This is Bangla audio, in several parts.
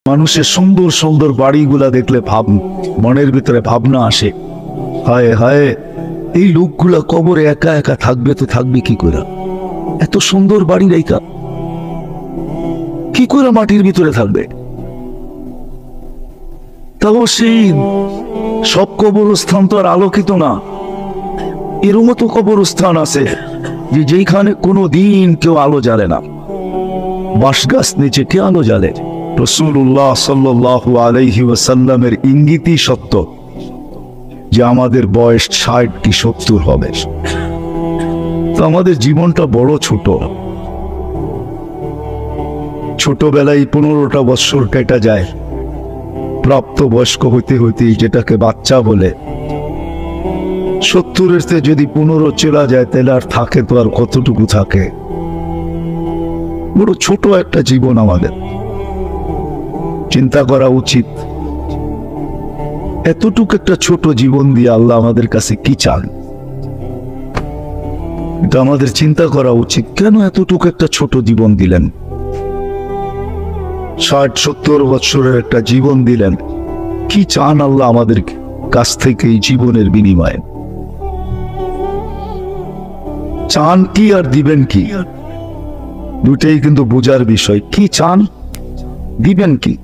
মানুষের সুন্দর সুন্দর বাড়িগুলা দেখলে মনের ভিতরে ভাবনা আসে, হায় হায় এই লোকগুলা কবরে একা একা থাকবে তো থাকবে কি করে? এত সুন্দর বাড়ি রেখা কি করে মাটির ভিতরে থাকবে? তাও সেই সব কবরস্থান তো আর আলোকিত না। এরকম তো কবরস্থান আছে যে যেখানে কোনো দিন কেউ আলো জ্বালে না, বাঁশ গাছ নিচে কে আলো জ্বালে? রাসূলুল্লাহ সাল্লাল্লাহু আলাইহি ওয়াসাল্লামের ইঙ্গিতই সত্য যে আমাদের বয়স ৬০ কি ৭০ হবে। তো আমাদের জীবনটা বড় ছোট। ছোটবেলায় ১৫টা বছর কেটে যায়, প্রাপ্ত বয়স্ক হইতে হইতে যেটাকে বাচ্চা বলে। ৭০-এর যদি ১৫ চলা যায় তাহলে আর থাকে তো আর কতটুকু থাকে? বড় ছোট একটা জীবন আমাদের। চিন্তা করা উচিত এতটুকু একটা ছোট জীবন দিয়ে আল্লাহ আমাদের কাছে কি চান। এটা আমাদের চিন্তা করা উচিত, কেন এতটুকু একটা ছোট জীবন দিলেন? ৬০-৭০ বছরের একটা জীবন দিলেন, কি চান আল্লাহ আমাদের কাছ থেকে এই জীবনের বিনিময়ে? চান কি আর দিবেন কি, দুটাই কিন্তু বোঝার বিষয়। কি চান, দিবেন কি?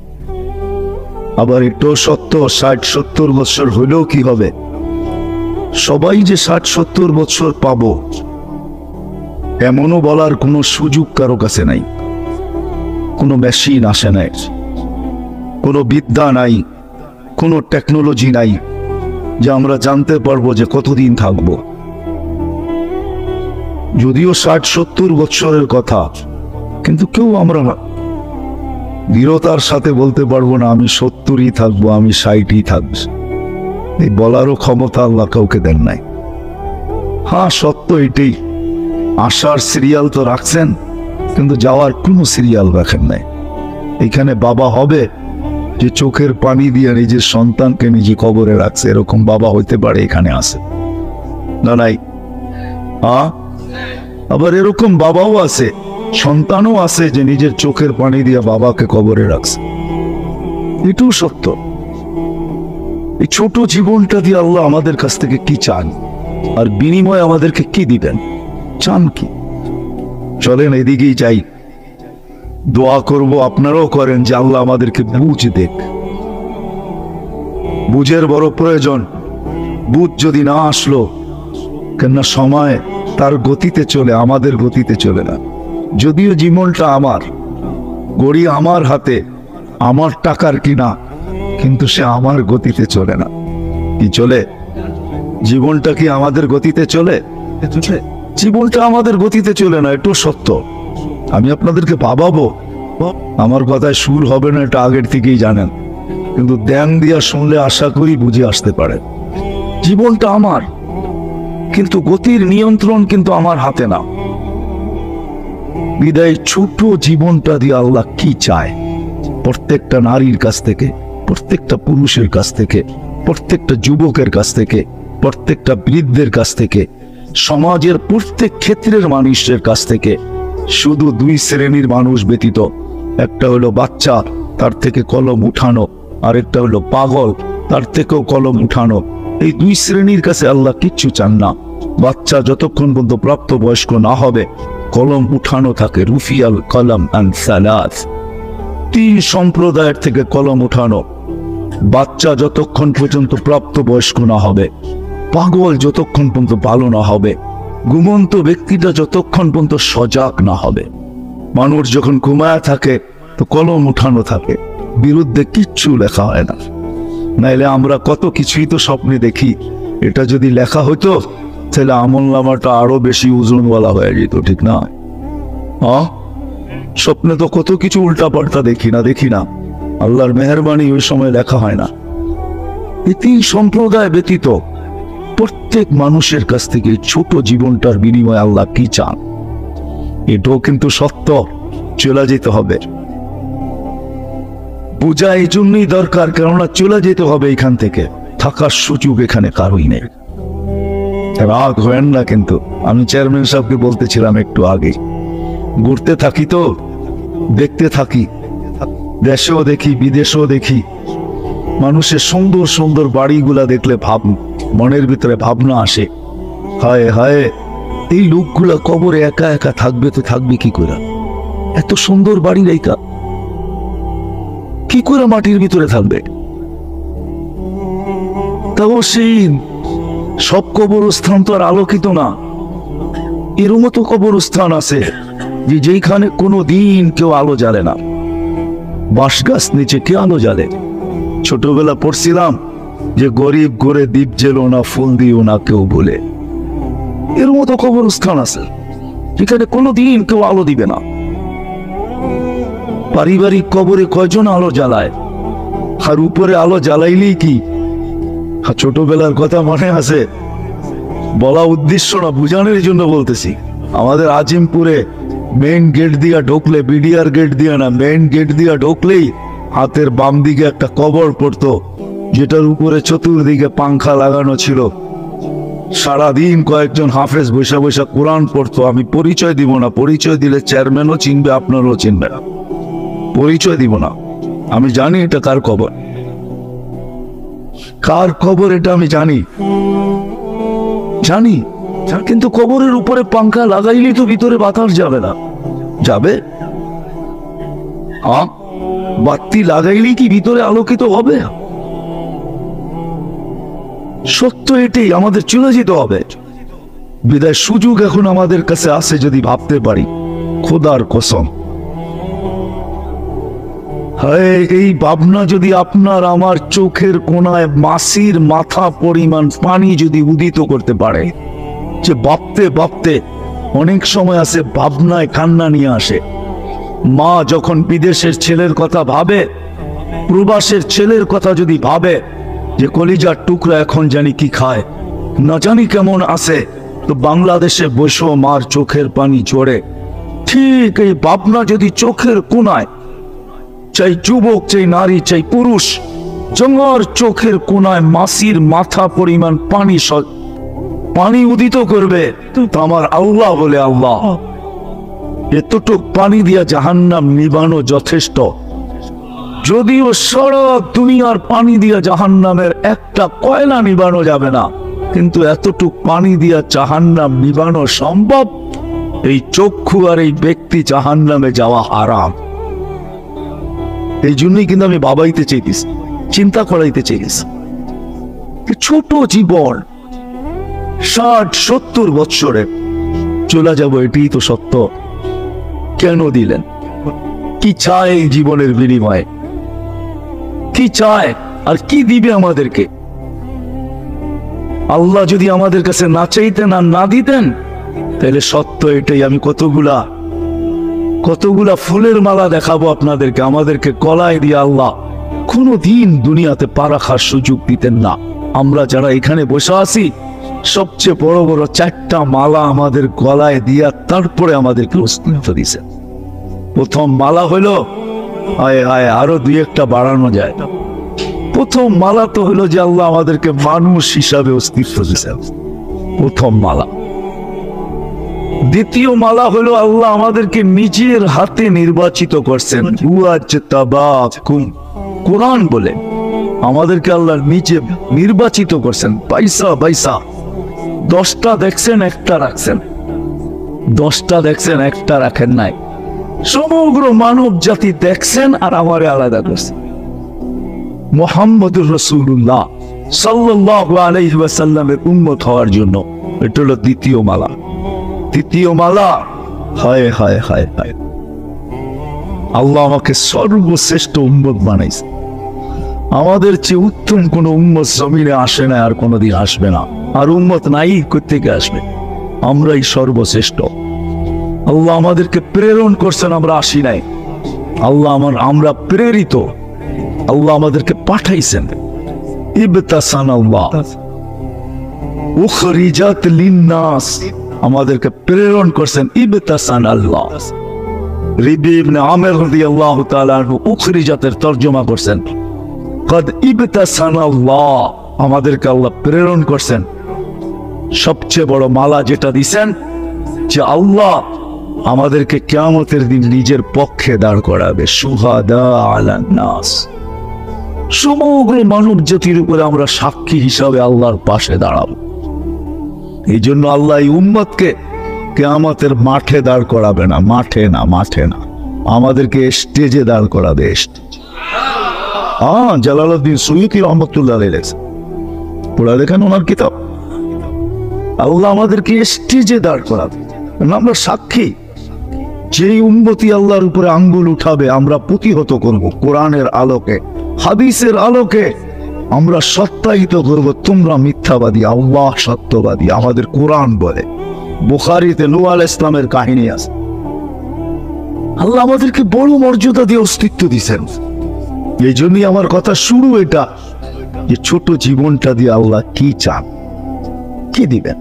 আবার একটু সত্য ৬০-৭০ বছর হইলেও কি হবে? সবাই যে ৬০-৭০ বছর পাবো এমনও বলার কোনো সুযোগ কারো কাছে নাই। কোনো মেশিন আসে নাই, কোনো বিদ্যা নাই, কোনো টেকনোলজি নাই যে আমরা জানতে পারবো যে কতদিন থাকবো। যদিও ৬০-৭০ বছরের কথা, কিন্তু কেউ আমরা দৃঢ়তার সাথে বলতে পারবো না আমি ৭০ই থাকবো, আমি ৬০ই থাকবো। এই বলারও ক্ষমতা আল্লাহ কাউকে দেন নাই। হ্যাঁ, সত্য এটাই, আসার সিরিয়াল তো রাখছেন, কিন্তু যাওয়ার কোনো সিরিয়াল রাখেন নাই। এখানে বাবা হবে যে চোখের পানি দিয়ে নিজের সন্তানকে নিজে কবরে রাখছে, এরকম বাবা হইতে পারে এখানে আছে না? নাই। আবার এরকম বাবাও আছে, সন্তানও আছে যে নিজের চোখের পানি দিয়ে বাবাকে কবরে রাখছে। এটাও সত্য। এই ছোট জীবনটা দিয়ে আল্লাহ আমাদের কাছ থেকে কি চান, আর বিনিময়ে আমাদেরকে কি দিবেন, চান কি? চলেন এদিকেই যাই, দোয়া করব, আপনারাও করেন যে আল্লাহ আমাদেরকে বুঝ দেখ। বুঝের বড় প্রয়োজন। বুঝ যদি না আসলো, কেননা সময় তার গতিতে চলে, আমাদের গতিতে চলে না। যদিও জীবনটা আমার, গড়ি আমার হাতে, আমার টাকার কিনা, কিন্তু সে আমার গতিতে চলে না। কি চলে? জীবনটা কি আমাদের গতিতে চলে? জীবনটা আমাদের গতিতে চলে না, এটাও সত্য। আমি আপনাদেরকে ভাবাবো, আমার কথায় সুর হবে না, এটা আগের থেকেই জানেন, কিন্তু ধ্যান দিয়া শুনলে আশা করি বুঝে আসতে পারে। জীবনটা আমার, কিন্তু গতির নিয়ন্ত্রণ কিন্তু আমার হাতে না। বিদায় ছোট জীবনটা দিয়ে আল্লাহ কি চায় প্রত্যেকটা নারীর কাছ থেকে, প্রত্যেকটা পুরুষের কাছ থেকে, প্রত্যেকটা যুবকের কাছ থেকে, প্রত্যেকটা বৃদ্ধের কাছ থেকে, সমাজের প্রত্যেক ক্ষেত্রের মানুষের কাছ থেকে। শুধু দুই শ্রেণীর মানুষ ব্যতীত, একটা হলো বাচ্চা, তার থেকে কলম উঠানো, আর একটা হলো পাগল, তার থেকেও কলম উঠানো। এই দুই শ্রেণীর কাছে আল্লাহ কিচ্ছু চান না। বাচ্চা যতক্ষণ পর্যন্ত প্রাপ্ত বয়স্ক না হবে কলম উঠানো থাকে। রুফিয়াল কলম আন সালাস, ৩ সম্প্রদায়ের থেকে কলম উঠানো। বাচ্চা যতক্ষণ পর্যন্ত প্রাপ্ত বয়স্ক না হবে, পাগল যতক্ষণ পর্যন্ত ভালো না হবে, ঘুমন্ত ব্যক্তিটা যতক্ষণ পর্যন্ত সজাগ না হবে। মানুষ যখন ঘুমায় থাকে তো কলম উঠানো থাকে, বিরুদ্ধে কিচ্ছু লেখা হয় না। নাইলে আমরা কত কিছুই তো স্বপ্নে দেখি, এটা যদি লেখা হইতো তাহলে আমলনামাটা আরো বেশি ওজনওয়ালা হয়ে যেত, ঠিক না? স্বপ্নে তো কত কিছু উল্টা পাল্টা দেখি না, আল্লাহর মেহেরবানি ওই সময় লেখা হয় না। এই ৩ সম্প্রদায় ব্যতীত প্রত্যেক মানুষের কাছ থেকে ছোট জীবনটার বিনিময়ে আল্লাহ কি চান, এটাও কিন্তু সত্য। চলে যেতে হবে, বোঝা এই জন্যই দরকার, কেননা চলে যেতে হবে এখান থেকে, থাকার সুযোগ এখানে কারোই নেই। রাগ হয়েন না, কিন্তু আমি চেয়ারম্যান সাহেবকে বলতেছিলাম একটু আগে, ঘুরতে থাকি তো দেখতে থাকি, দেশেও দেখি বিদেশেও দেখি মানুষের সুন্দর সুন্দর বাড়িগুলা দেখলে মনের ভিতরে ভাবনা আসে, হায় হায় এই লোকগুলা কবরে একা একা থাকবে তো থাকবে কি করে? এত সুন্দর বাড়ি রেখা কি করে মাটির ভিতরে থাকবে? তাও সেই সব কবরস্থান তো আর আলোকিত না। এর মতো কবরস্থান আছে যে যেখানে কোনো দিন কেউ আলো জ্বালে না, বাঁশ গাছ নিচে কে আলো জ্বালে? ছোটবেলা পড়ছিলাম যে গরিব ঘরে দ্বীপ জেলো না, ফুল দিও না কেউ বলে। এর মতো কবরস্থান আছে যেখানে কোনো দিন কেউ আলো দিবে না। পারিবারিক কবরে কয়জন আলো জ্বালায়? আর উপরে আলো জ্বালাইলেই কি? ছোটবেলার কথা মনে আছে, বলা উদ্দেশ্য না, বুঝানোর জন্য বলতেছি। আমাদের আজিমপুরে মেইন গেট দিয়া ঢুকলে, বিডিআর গেট দিয়া না, মেইন গেট দিয়া ঢুকলেই হাতের বাম দিকে একটা কবর পড়তো, যেটার উপরে চতুর্দিকে পাংখা লাগানো ছিল। সারাদিন কয়েকজন হাফেজ বৈশা বৈশা কোরআন পড়তো। আমি পরিচয় দিব না, পরিচয় দিলে চেয়ারম্যানও চিনবে, আপনারও চিনবে না। পরিচয় দিব না। আমি জানি এটা কার কবর, কার কবর এটা আমি জানি জানি কিন্তু কবরের উপরে পাংখা লাগাইলেই তো ভিতরে বাতাস যাবে না। যাবে? বাতি লাগাইলেই কি ভিতরে আলোকিত হবে? সত্য এটাই, আমাদের চলে যেতে হবে। বিদায় সুযোগ এখন আমাদের কাছে আছে যদি ভাবতে পারি, খোদার কসম। হায়, এই ভাবনা যদি আপনার আমার চোখের কোনায় মাছির মাথা পরিমাণ পানি যদি উদিত করতে পারে, যে ভাবতে ভাবতে অনেক সময় আছে ভাবনায় কান্না নিয়ে আসে। মা যখন বিদেশের ছেলের কথা ভাবে, প্রবাসের ছেলের কথা যদি ভাবে যে কলিজার টুকরা এখন জানি কি খায়, না জানি কেমন আছে, তো বাংলাদেশে বসেও মার চোখের পানি ঝরে। ঠিক এই ভাবনা যদি চোখের কোনায়, চাই যুবক, চাই নারী, চাই পুরুষ, জঙ্গর চোখের কোনায় মাছির মাথা পরিমাণ পানি উদিত করবে, তো আমার আল্লাহ বলে, আল্লাহ এতটুক পানি দিয়া জাহান্নাম নিবানো যথেষ্ট। যদিও সারা দুনিয়ার পানি দিয়া জাহান্নামের একটা কয়লা নিবানো যাবে না, কিন্তু এতটুক পানি দিয়া জাহান্নাম নিবানো সম্ভব। এই চক্ষু আর এই ব্যক্তি জাহান্নামে যাওয়া হারাম। এই জন্যই কিন্তু আমি ভাবাইতে চাইতেছি, চিন্তা করাইতে চাইতেছি। ছোট জীবন, 60-70 বৎসরে চলে যাব, এটাই তো সত্য। কেন দিলেন? কি চায় এই জীবনের বিনিময়ে? কি চায় আর কি দিবে আমাদেরকে? আল্লাহ যদি আমাদের কাছে না চাইতেন আর না দিতেন, তাহলে সত্য এটাই, আমি কতগুলা ফুলের মালা দেখাবো আপনাদেরকে, আমাদেরকে গলায় দিয়ে আল্লাহ কোনো দিন দুনিয়াতে পা রাখার সুযোগ দিতেন না। আমরা যারা এখানে বসে আছি, সবচেয়ে বড় বড় 4টা মালা আমাদের গলায় দিয়া তারপরে আমাদেরকে অস্তিত্ব দিয়েছেন। প্রথম মালা হইল, আয় আয় আরো 2-1টা বাড়ানো যায়। প্রথম মালা তো হইলো যে আল্লাহ আমাদেরকে মানুষ হিসাবে অস্তিত্ব দিয়েছেন, প্রথম মালা। দ্বিতীয় মালা হলো আল্লাহ আমাদেরকে নিজের হাতে নির্বাচিত করছেন। কোরআন বলে আমাদেরকে আল্লাহ নিজে নির্বাচিত করছেন। পয়সা 10টা দেখছেন, একটা রাখছেন। 10টা দেখছেন, একটা রাখেন নাই। সমগ্র মানব জাতি দেখছেন আর আমারে আলাদা করছেন। মুহাম্মদুর রাসূলুল্লাহ সাল্লাল্লাহু আলাইহি ওয়াসাল্লামের উম্মত হওয়ার জন্য। এটা হলো দ্বিতীয় মালা। তৃতীয় মালা, হায় হায় হায় হায়, আল্লাহ আমাকে সর্বশ্রেষ্ঠ উম্মত বানাইছে। আমাদের চেয়ে উত্তম কোন উম্মত জমিনে আসে না, আর কোনোদিন আসবে না। আর উম্মত নাই, কোত্থেকে আসবে? আমরাই সর্বশ্রেষ্ঠ। আল্লাহ আমাদেরকে প্রেরণ করছেন, আমরা আসি নাই। আমরা প্রেরিত, আল্লাহ আমাদেরকে পাঠাইছেন। ইবতাসানাল্লাহ উখরিজাত লিন্নাস, আমাদেরকে প্রেরণ করছেন। ইবতাসানাল্লাহ, রিবি ইবনে আমির রাদিয়াল্লাহু তাআলা আনহু উখরিজাতের তরজমা করছেন, কদ ইবতাসানাল্লাহ, আমাদেরকে আল্লাহ প্রেরণ করছেন। সবচেয়ে বড় মালা যেটা দিছেন, যে আল্লাহ আমাদেরকে কিয়ামতের দিন নিজের পক্ষে দাঁড় করাবে, শুহাদা আলান নাস। সমগ্র মানব জাতির উপরে আমরা সাক্ষী হিসাবে আল্লাহর পাশে দাঁড়াবো। এই জন্য আল্লাহ এই উম্মতকে কিয়ামতের মাঠে দাঁড় করাবে না, মাঠে না, মাঠে না, আমাদেরকে স্টেজে দাঁড় করাবে। জালালউদ্দিন সুয়ুতী রহমতুল্লাহ আলাইহি পড়া দেখেন ওনার কিতাব। আল্লাহ আমাদেরকে স্টেজে দাঁড় করাবে, আমরা সাক্ষী। যেই উম্মতি আল্লাহর উপরে আঙ্গুল উঠাবে আমরা প্রতিহত করব। কোরআনের আলোকে, হাদিসের আলোকে আমরা সত্যায়িত করব, তোমরা মিথ্যাবাদী, আল্লাহ সত্যবাদী। আমাদের কোরআন বলে, বুখারীতে নূহ আলাইহিস সালামের কাহিনী আছে। আল্লাহ আমাদেরকে বড় মর্যাদা দিয়ে অস্তিত্ব দিয়েছেন। এই জন্যই আমার কথা শুরু এটা, যে ছোট জীবনটা দিয়ে আল্লাহ কি চান, কি দিবেন,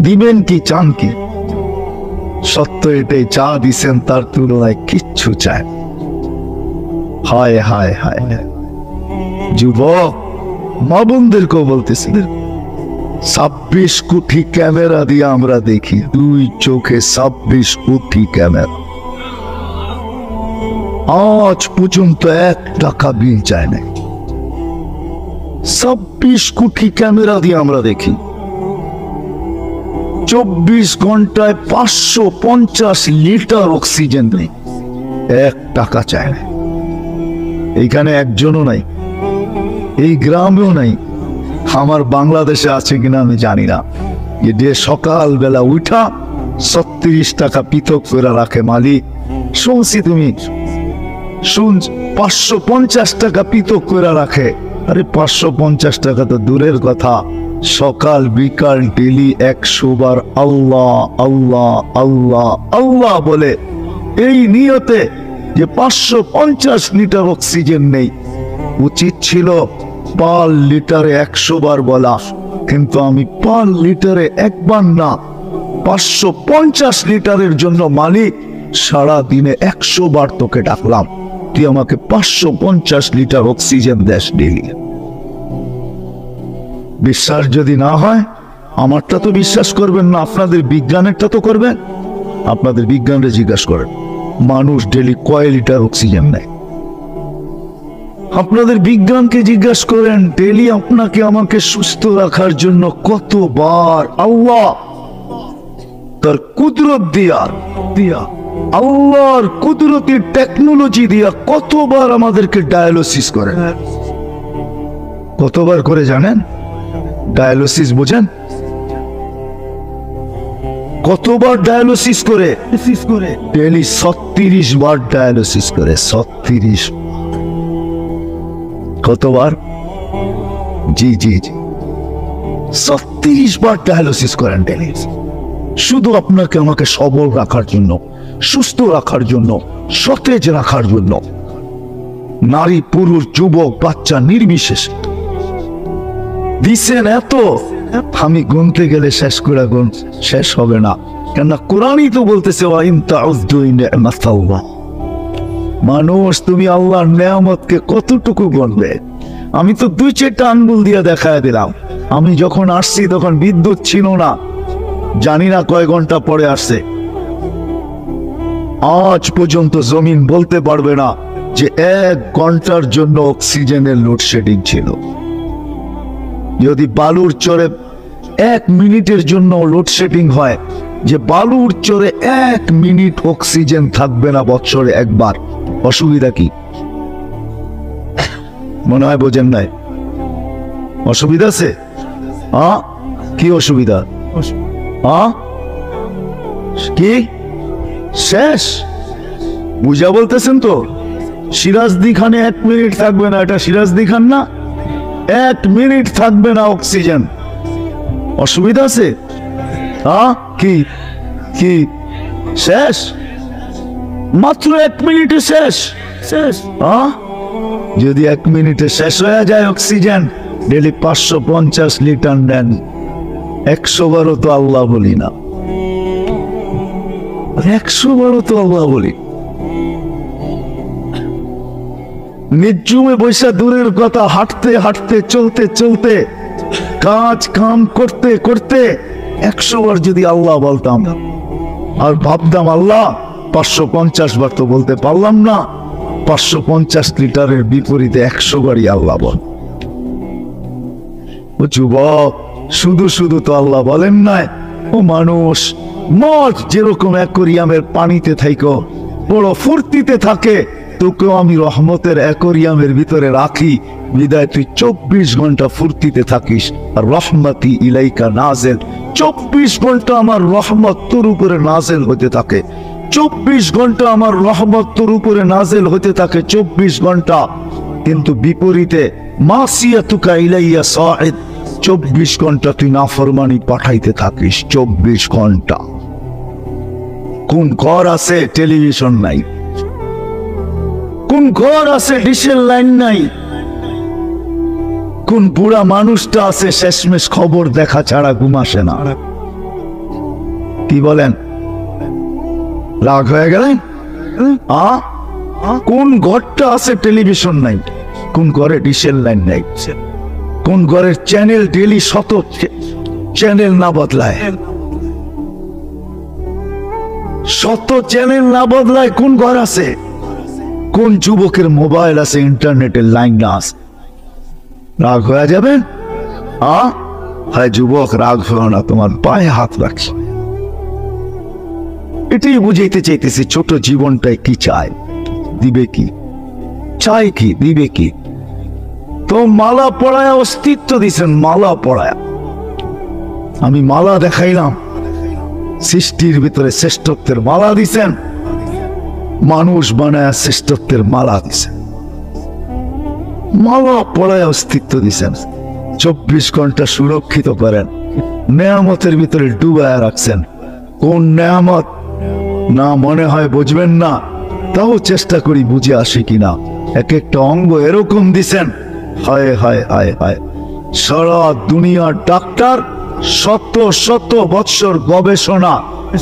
দিবেন কি, চান কি? সত্য এটাই, চা দিছেন তার তুলনায় কিচ্ছু চায়। হায় হায় হায়, যুবক মা বোনদেরকেও বলতেছি, 26 কোটি ক্যামেরা দিয়ে আমরা দেখি, 2 চোখে 26 কোটি ক্যামেরা, আজ পর্যন্ত 1 টাকা বিল চায় না। 26 কোটি ক্যামেরা দিয়ে আমরা দেখি, 24 ঘন্টায় 550 লিটার অক্সিজেন নেই, 1 টাকা চায় না। এইখানে একজনও নাই, এই গ্রামেও নাই, আমার বাংলাদেশে আছে কিনা আমি জানি না, যে সকালবেলা উঠা 36 টাকা পৃথক করে রাখে মালিক। শুনছি তুমি, শুন 550 টাকা পৃথক করে রাখে। আরে 550 টাকা তো দূরের কথা, সকাল বিকাল ডেলি 100 বার আল্লাহ আল্লাহ আল্লাহ আল্লাহ বলে, এই নিয়তে যে 550 লিটার অক্সিজেন নেই। উচিত ছিল পার লিটারে 100 বার বলা, কিন্তু আমি পার লিটারে 1 বার না, 550 লিটারের জন্য মালিক সারা দিনে 100 বার তোকে ডাকলাম, তুই আমাকে 550 লিটার অক্সিজেন দেশ ডেলি। বিশ্বাস যদি না হয়, আমারটা তো বিশ্বাস করবেন না, আপনাদের বিজ্ঞানেরটা তো করবেন। আপনাদের বিজ্ঞানরে জিজ্ঞাসা করেন, মানুষ ডেলি কয় লিটার অক্সিজেন নেয়? আপনাদের বিজ্ঞানকে জিজ্ঞাসা করেন, ডেলি আপনাকে আমাকে সুস্থ রাখার জন্য কতবার আল্লাহ তার কুদরত দিয়া আল্লাহর কুদরতের টেকনোলজি দিয়া কতবার আমাদেরকে ডায়ালিসিস করেন। কতবার করে জানেন? ডায়ালিসিস বোঝেন? কতবার ডায়ালিসিস করে? ডেলি 36 বার ডায়ালিসিস করে। 36 কতবার? জি জি জি, 36 বার ডায়ালিসিস করেন ডেলি, শুধু আপনাকে আমাকে সবল রাখার জন্য, সুস্থ রাখার জন্য, সতেজ রাখার জন্য। নারী পুরুষ যুবক বাচ্চা নির্বিশেষে দিছেন এত, আমি গুনতে গেলে শেষ করে গুণ শেষ হবে না। কেননা কোরআনই তো বলতেছে, মানুষ তুমি আল্লাহর নেয়ামতকে কতটুকু গুনবে? আমি তো 2-4টা আঙ্গুল দিয়ে দেখায় দিলাম। আমি যখন আসছি তখন বিদ্যুৎ ছিল না, জানি না কয় ঘন্টা পরে আসছে। আজ পর্যন্ত জমিন বলতে পারবে না যে 1 ঘন্টার জন্য অক্সিজেনের লোডশেডিং ছিল। যদি বালুর চরে 1 মিনিটের জন্য লোডশেডিং হয়, যে বালুর চরে 1 মিনিট অক্সিজেন থাকবে না বছরে একবার, অসুবিধা কি? মনে হয় বোঝেন নাই, অসুবিধা আছে? কি অসুবিধা? কি শেষ বুঝা বলতেছেন তো? সিরাজদি খানে 1 মিনিট থাকবে না, এটা সিরাজদি খান না? 1 মিনিট থাকবে না অক্সিজেন, অসুবিধা আছে? কি কি শেষ? মাত্র 1 মিনিটে শেষ। যদি 1 মিনিটে শেষ হয়ে যায় অক্সিজেন, ডেলি 550 লিটার নেন, 100 বারও তো আল্লাহ বলি না, 100 বারও তো আল্লাহ বলি। নির্জুমে বৈশা দূরের কথা, হাঁটতে হাঁটতে চলতে চলতে কাজ কাম করতে করতে 100 বার যদি আল্লাহ বলতাম, আর ভাবতাম আল্লাহ 550 বার তো বলতে পারলাম না, 550 লিটারের বিপরীতে 100 বারই আল্লাহ বল। ও যুবক, শুধু শুধু তো আল্লাহ বলেন নাই। ও মানুষ, মাছ যেরকম অ্যাকোরিয়ামের পানিতে থাইকো বড় ফুর্তিতে থাকে, তোকেও আমি রহমতের অ্যাকোরিয়ামের ভিতরে রাখি, বিদায় তুই 24 ঘন্টা ফুর্তিতে থাকিস। আর রহমতি ইলাইকা নাজেল, 24 ঘন্টা আমার রহমত তোর উপরে নাজেল হতে থাকে, 24 ঘন্টা আমার রহমত তোর উপরে নাজেল হতে থাকে, 24 ঘন্টা। কিন্তু বিপরীতে মাসিয়াতুকা ইলাইয়া সাঈদ, 24 ঘন্টা তুই নাফরমানি পাঠাইতে থাকিস, 24 ঘন্টা। কোন ঘর আছে টেলিভিশন নাই? কোন ঘর আছে ডিশের লাইন নাই? কোন বুড়া মানুষটা আছে শেষমেশ খবর দেখা ছাড়া ঘুম আসে না? কি বলেন? রাগ হয়ে গেলেন? কোন ঘরটা আছে টেলিভিশন নাই? কোন ঘরে ডিশের লাইন নাই? কোন ঘরের চ্যানেল ডেলি 100 চ্যানেল না বদলায়? 100 চ্যানেল না বদলায় কোন ঘর আছে? কোন যুবকের মোবাইল আছে ইন্টারনেটের লাইন না আছে? রাগ হয়ে যাবেন? হ্যাঁ যুবক, রাগ হয়ে না, তোমার পায়ে হাত রাখি। এটাই বুঝাইতে চাইতেছি, ছোট জীবনটাই কি চায়, দিবে কি? চাই কি, দিবে কি? তো মালা পড়ায় অস্তিত্ব দিছেন, মালা পড়ায়। আমি মালা দেখাইলাম, সৃষ্টির ভিতরে শ্রেষ্ঠত্বের মালা দিছেন, মানুষ বানায় শ্রেষ্ঠত্বের মালা দিছেন, মালা পড়ায় অস্তিত্ব দিছেন, 24 ঘন্টা সুরক্ষিত করেন, নেয়ামতের ভিতরে ডুবায় রাখছেন। কোন নেয়ামত না মনে হয় বুঝবেন না, তাও চেষ্টা করি বুঝে আসি কিনা। এক একটা অঙ্গ এরকম দিছেন, হায় হায় হায় হায়। সারা দুনিয়ার ডাক্তার, শত শত বৎসর গবেষণা,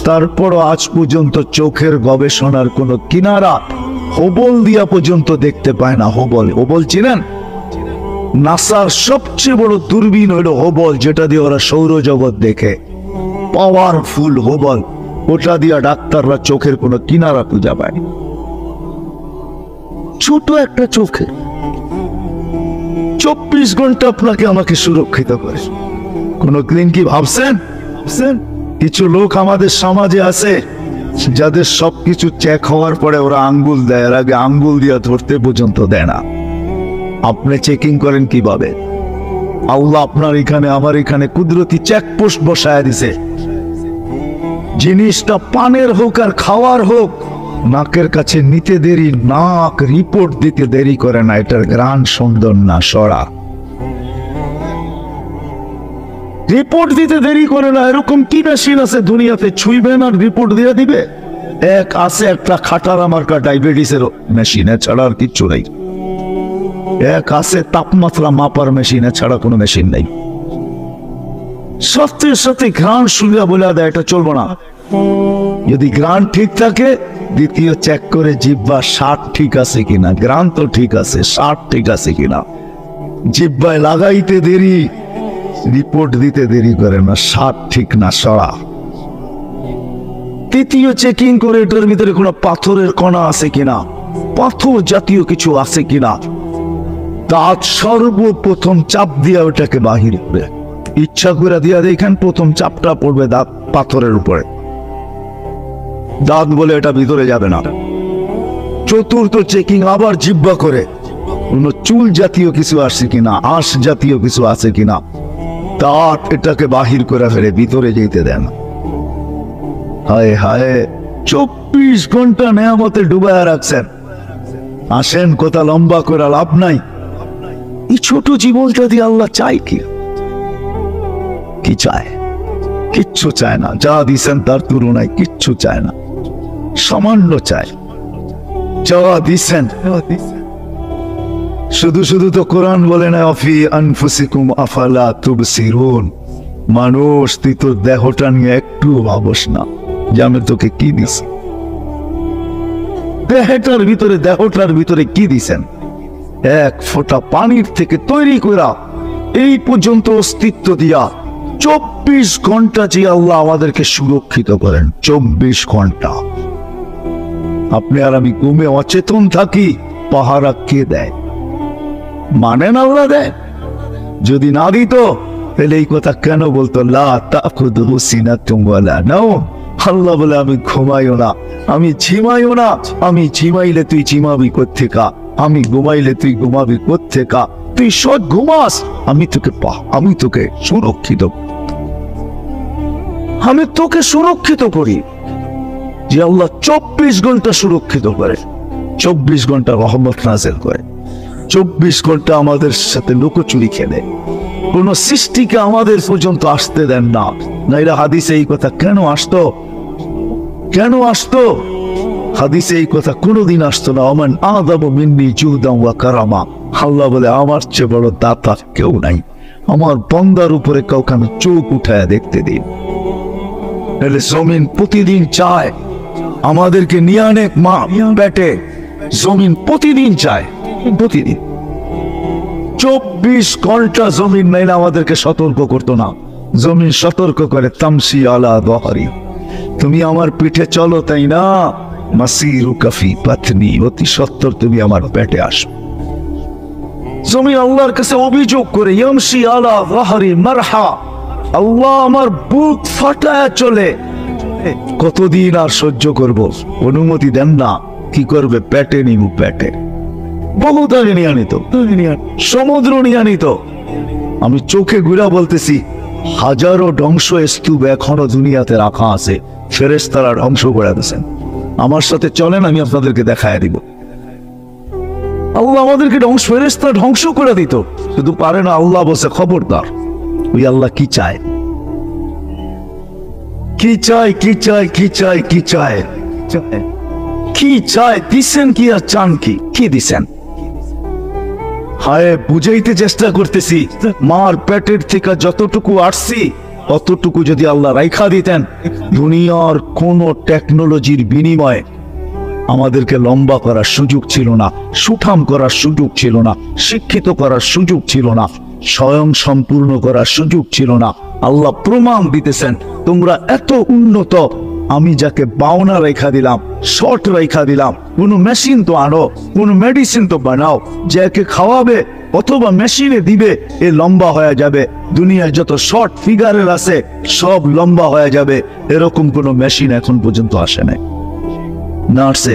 তারপরও আজ পর্যন্ত চোখের গবেষণার কোনো কিনারা হবল দিয়া পর্যন্ত দেখতে পায় না। হবল চিনেন? নাসার সবচেয়ে বড় দূরবীন হলো হবল, যেটা দিয়ে ওরা সৌরজগৎ দেখে, পাওয়ারফুল হবল। ওটা দিয়া ডাক্তাররা চোখের কোনো কিনারা খুঁজে পায়। ছোট একটা চোখে 24 ঘন্টা আপনাকে আমাকে সুরক্ষিত করে। কোনদিন কি ভাবছেন? কিছু লোক আমাদের সমাজে আছে যাদের সবকিছু চেক হওয়ার পরে ওরা আঙ্গুল দেয়, এর আগে আঙ্গুল দিয়া ধরতে পর্যন্ত দেয় না। আপনি চেকিং করেন কিভাবে? আল্লাহ আপনার এখানে আমার এখানে কুদরতি চেকপোস্ট বসায় দিছে। জিনিসটা পানের হোক আর খাওয়ার হোক, নাকের কাছে নিতে দেরি, নাক রিপোর্ট দিতে দেরি করে না, এটার গ্রান সুন্দর না, সরা রিপোর্ট দিতে দেরি করে না। এরকম কি মেশিন আছে দুনিয়াতে, ছুঁইবেন আর রিপোর্ট দিয়ে দিবে? এক আছে একটা খাটারা মার্কা ডায়াবেটিসের মেশিন, এছাড়া আর কিচ্ছু নেই। এক আছে তাপমাত্রা মাপার মেশিন, এছাড়া কোনো মেশিন নেই। সাথে সাথে ঘ্রাণ শুনিয়া বলে দেয় এটা চলবো না। যদি ঘ্রাণ ঠিক থাকে, দ্বিতীয় চেক করে জিহ্বা স্বাদ ঠিক আছে কিনা, ঘ্রাণ তো ঠিক আছে, স্বাদ ঠিক আছে কিনা। জিহ্বায় লাগাইতে দেরি, রিপোর্ট দিতে দেরি করে না, স্বাদ ঠিক না, সরা। তৃতীয় চেকিং করে এটার ভিতরে কোনো পাথরের কণা আছে কিনা, পাথর জাতীয় কিছু আছে কিনা। দাঁত সর্বপ্রথম চাপ দিয়া ওটাকে বাহির করে, ইচ্ছা করে দিয়া দেখেন প্রথম চাপটা পড়বে দাঁত পাথরের উপরে, দাঁত বলে এটা ভিতরে যাবে না। চতুর্থ চেকিং আবার জিহ্বা করে কোন চুল জাতীয় কিছু আছে কিনা, আঁশ জাতীয় কিছু আছে কিনা, দাঁত এটাকে বাহির করে ফেলে, ভিতরে যেতে দেন। হায় হায়, 24 ঘন্টা নেয়ামতে ডুবায় রাখছেন। আসেন, কথা লম্বা করে লাভ নাই। এই ছোট জীবনটা দিয়ে আল্লাহ চাই কি? কি চায়? কিচ্ছু চায় না। যা দিছেন তার তুলনায় কিচ্ছু চায় না, সামান্য চায়। যা দিছেন, শুধু শুধু তো কোরআন বলে না অফি আনফুসিকুম আফালা তুবসিরুন। মানুষ, তুই তোর দেহটা নিয়ে একটু ভাবস না যে আমি তোকে কি দিছি। দেহটার ভিতরে কি দিছেন? এক ফোঁটা পানির থেকে তৈরি করা এই পর্যন্ত অস্তিত্ব দিয়া 24 ঘন্টা যে আল্লাহ আমাদেরকে সুরক্ষিত করেন, 24 ঘন্টা। আপনি আর আমি ঘুমে অচেতন থাকি, পাহারা কে দেয়? মানেন আল্লাহ দেয়? যদি না দিত তাহলে এই কথা কেন বলতো? লা তাখুযুহু সিনাতুন ওয়ালা নাওম। আল্লাহ বলে আমি ঘুমাইও না, আমি ঝিমাইও না। আমি ঝিমাইলে তুই ঝিমাবি কোত্থেকা? আমি ঘুমাইলে তুই ঘুমাবি কোত্থেকা? তুই সৎ ঘুমাস, আমি তোকে সুরক্ষিত, আমি তোকে সুরক্ষিত করি। যে আল্লাহ 24 ঘন্টা সুরক্ষিত করে, 24 ঘন্টা রহমত নাযিল করে, 24 ঘন্টা আমাদের সাথে লুকোচুরি খেলে, কোন সৃষ্টিকে আমাদের পর্যন্ত আসতে দেন না। নাইরা হাদিসে এই কথা কেন আসতো? কেন আসতো? হাদিসে এই কথা কোনোদিন আসতো না। ওমান আযামু মিন্নি জুদান ওয়া কারামা। আল্লাহ বলে আমার চেয়ে বড় দাতা কেউ নাই। আমার বান্দার উপরে কাউকে আমি চোখ উঠায় দেখতে দিন। তাহলে জমিন প্রতিদিন চায় আমাদেরকে নিয়ে আনে মা পেটে। জমিন প্রতিদিন চায়, প্রতিদিন 24 ঘন্টা জমিন নাইলে আমাদেরকে সতর্ক করতো না। জমিন সতর্ক করে, তামসি আলা দহরি, তুমি আমার পিঠে চলো, তাই না? মাসিরুকা ফি বাতনি, অতি সত্বর তুমি আমার পেটে আসো। জমিন আল্লাহর কাছে অভিযোগ করে, ইয়ামসি আলা দহরি মারহা, আল্লাহ আমার বুক ফাটায় চলে। কতদিন আর সহ্য করব? অনুমতি দেন না। কি করবে? পেটে নিব, পেটে। বহুত আগে নিয়ে আনিত, সমুদ্র নিয়ে আনিত। আমি চোখে ঘুরা বলতেছি, হাজারো ধ্বংস স্তূপ এখনো দুনিয়াতে রাখা আছে, ফেরেশতারা ধ্বংস করে দিয়েছেন। আমার সাথে চলেন, আমি আপনাদেরকে দেখায় দিব। আল্লাহ আমাদেরকে ফেরেশতারা ধ্বংস করে দিত, শুধু পারে না। আল্লাহ বসে খবরদার। ওই আল্লাহ কি চায়? কি চায়? কি চায়? কি চায়? কি চায়? কি চায়? দিছেন কি আর চান কি? কি দিছেন? হায়, বুঝাইতে চেষ্টা করতেছি। মার পেটের থেকে যতটুকু আসছি অতটুকু যদি আল্লাহ রাইখা দিতেন, দুনিয়ার কোন টেকনোলজির বিনিময়ে আমাদেরকে লম্বা করার সুযোগ ছিল না, সুঠাম করার সুযোগ ছিল না, শিক্ষিত করার সুযোগ ছিল না, স্বয়ং সম্পূর্ণ করার সুযোগ ছিল না। আল্লাহ প্রমাণ দিতেছেন, তোমরা এত উন্নত। আমি যাকে বাওনা রেখা দিলাম, শর্ট রেখা দিলাম, কোনো মেশিন তো আনো, কোনো মেডিসিন তো বানাও, যাকে খাওয়াবে অথবা মেশিনে দিবে, এ লম্বা হয়ে যাবে। দুনিয়ায় যত শর্ট ফিগারের আছে সব লম্বা হয়ে যাবে। এরকম কোনো মেশিন এখন পর্যন্ত আসে নাই, না আসছে?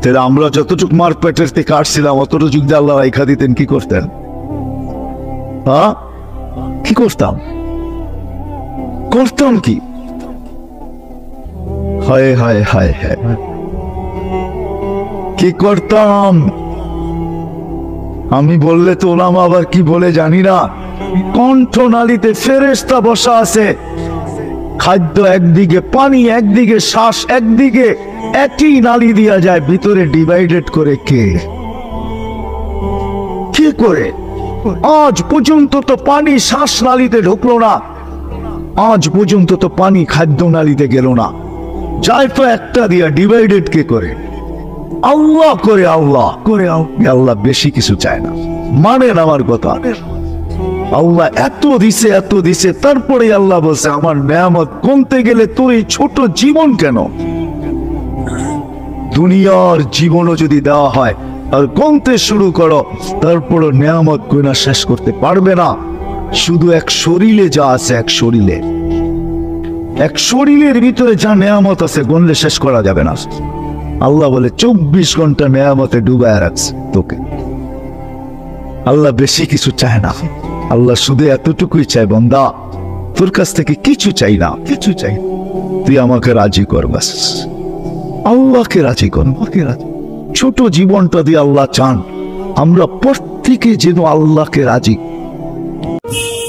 তাহলে আমরা যতটুকু মার পেটের থেকে আসছিলাম অতটুকু যদি আল্লাহ রেখা দিতেন, কি করতেন? কি করতাম? করতাম কি? হায় হায় হায় হায়, কি করতাম? আমি বললে তো ওলামা আবার কি বলে জানি না। কণ্ঠনালীতে ফেরেশতা বসা আছে, খাদ্য একদিকে, পানি একদিকে, শ্বাস একদিকে, একই নালী দিয়া যায়, ভিতরে ডিভাইডেড করে কে? কি করে? আজ পর্যন্ত তো পানি শ্বাস নালীতে ঢুকলো না, আজ পর্যন্ত তো পানি খাদ্য নালীতে গেল না। যায় তো একটা দিয়া, ডিভাইডেড কে করে? আল্লাহ করে। আল্লাহ করে। আল্লাহ বেশি কিছু চায় না, মানেন আমার কথা? আল্লাহ এত দিছে, এত দিছে, তারপরে আল্লাহ বলছে আমার নেয়ামত গুনতে গেলে তোর এই ছোট জীবন কেন? দুনিয়ার জীবনও যদি দেওয়া হয় আর গুনতে শুরু করো, তারপরও নেয়ামত গুনা শেষ করতে পারবে না। শুধু এক শরীরে যা আছে, এক শরীরের ভিতরে যা নেয়ামত আছে, গুনলে শেষ করা যাবে না। আল্লাহ বলে 24 ঘন্টা নেয়ামতে ডুবায় রাখছে তোকে। আল্লাহ বেশি কিছু চায় না, আল্লাহ শুধু এতটুকুই চায়, বান্দা তোর কাছ থেকে কিছু চাই না, কিছু চাই, তুই আমাকে রাজি কর বাস। আল্লাহকে রাজি কর। ছোট জীবনটা দিয়ে আল্লাহ চান আমরা প্রত্যেকে যেন আল্লাহকে রাজি।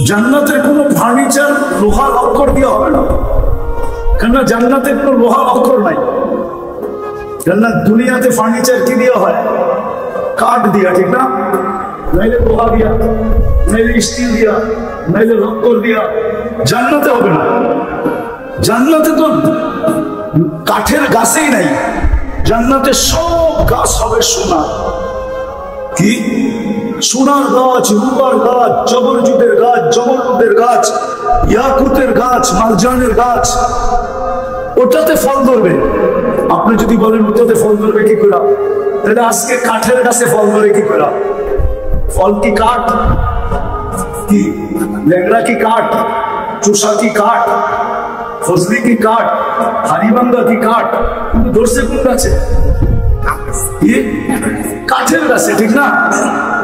জান্নাতের কোনো ফার্নিচার লোহার অক্ষর দিয়ে হবে না, কেননা জান্নাতের কোনো লোহার অক্ষর নাই। জান্নাত দুনিয়াতে ফার্নিচার কি দিয়ে হয়? কাঠ দিয়া, ঠিক না? নাইলে লোহা দিয়া, নাইলে স্টিল দিয়া, নাইলে অক্ষর দিয়া। জান্নাতে হবে না। জান্নাতে তো কাঠের গাছেই নাই, জান্নাতে সব গাছ হবে সোনা। কি সোনার গাছ, রূপার গাছ, জবরজুদের গাছ, জমরুদের গাছ, ইয়াকুতের গাছ, মারজানের গাছ, ওটাতে ফল ধরবে। আপনি যদি বলেন ওটাতে ফল ধরবে কি করে, তাহলে আজকে কাঠের গাছে ফল ধরে কি করে? ফল কি কাঠ? কি ল্যাংড়া কি কাঠ? চোষা কি কাঠ? ফজলি কি কাঠ? হারিবাঙ্গা কি কাঠ? কিন্তু ধরছে কোন গাছে? কাঠের গাছে, ঠিক না?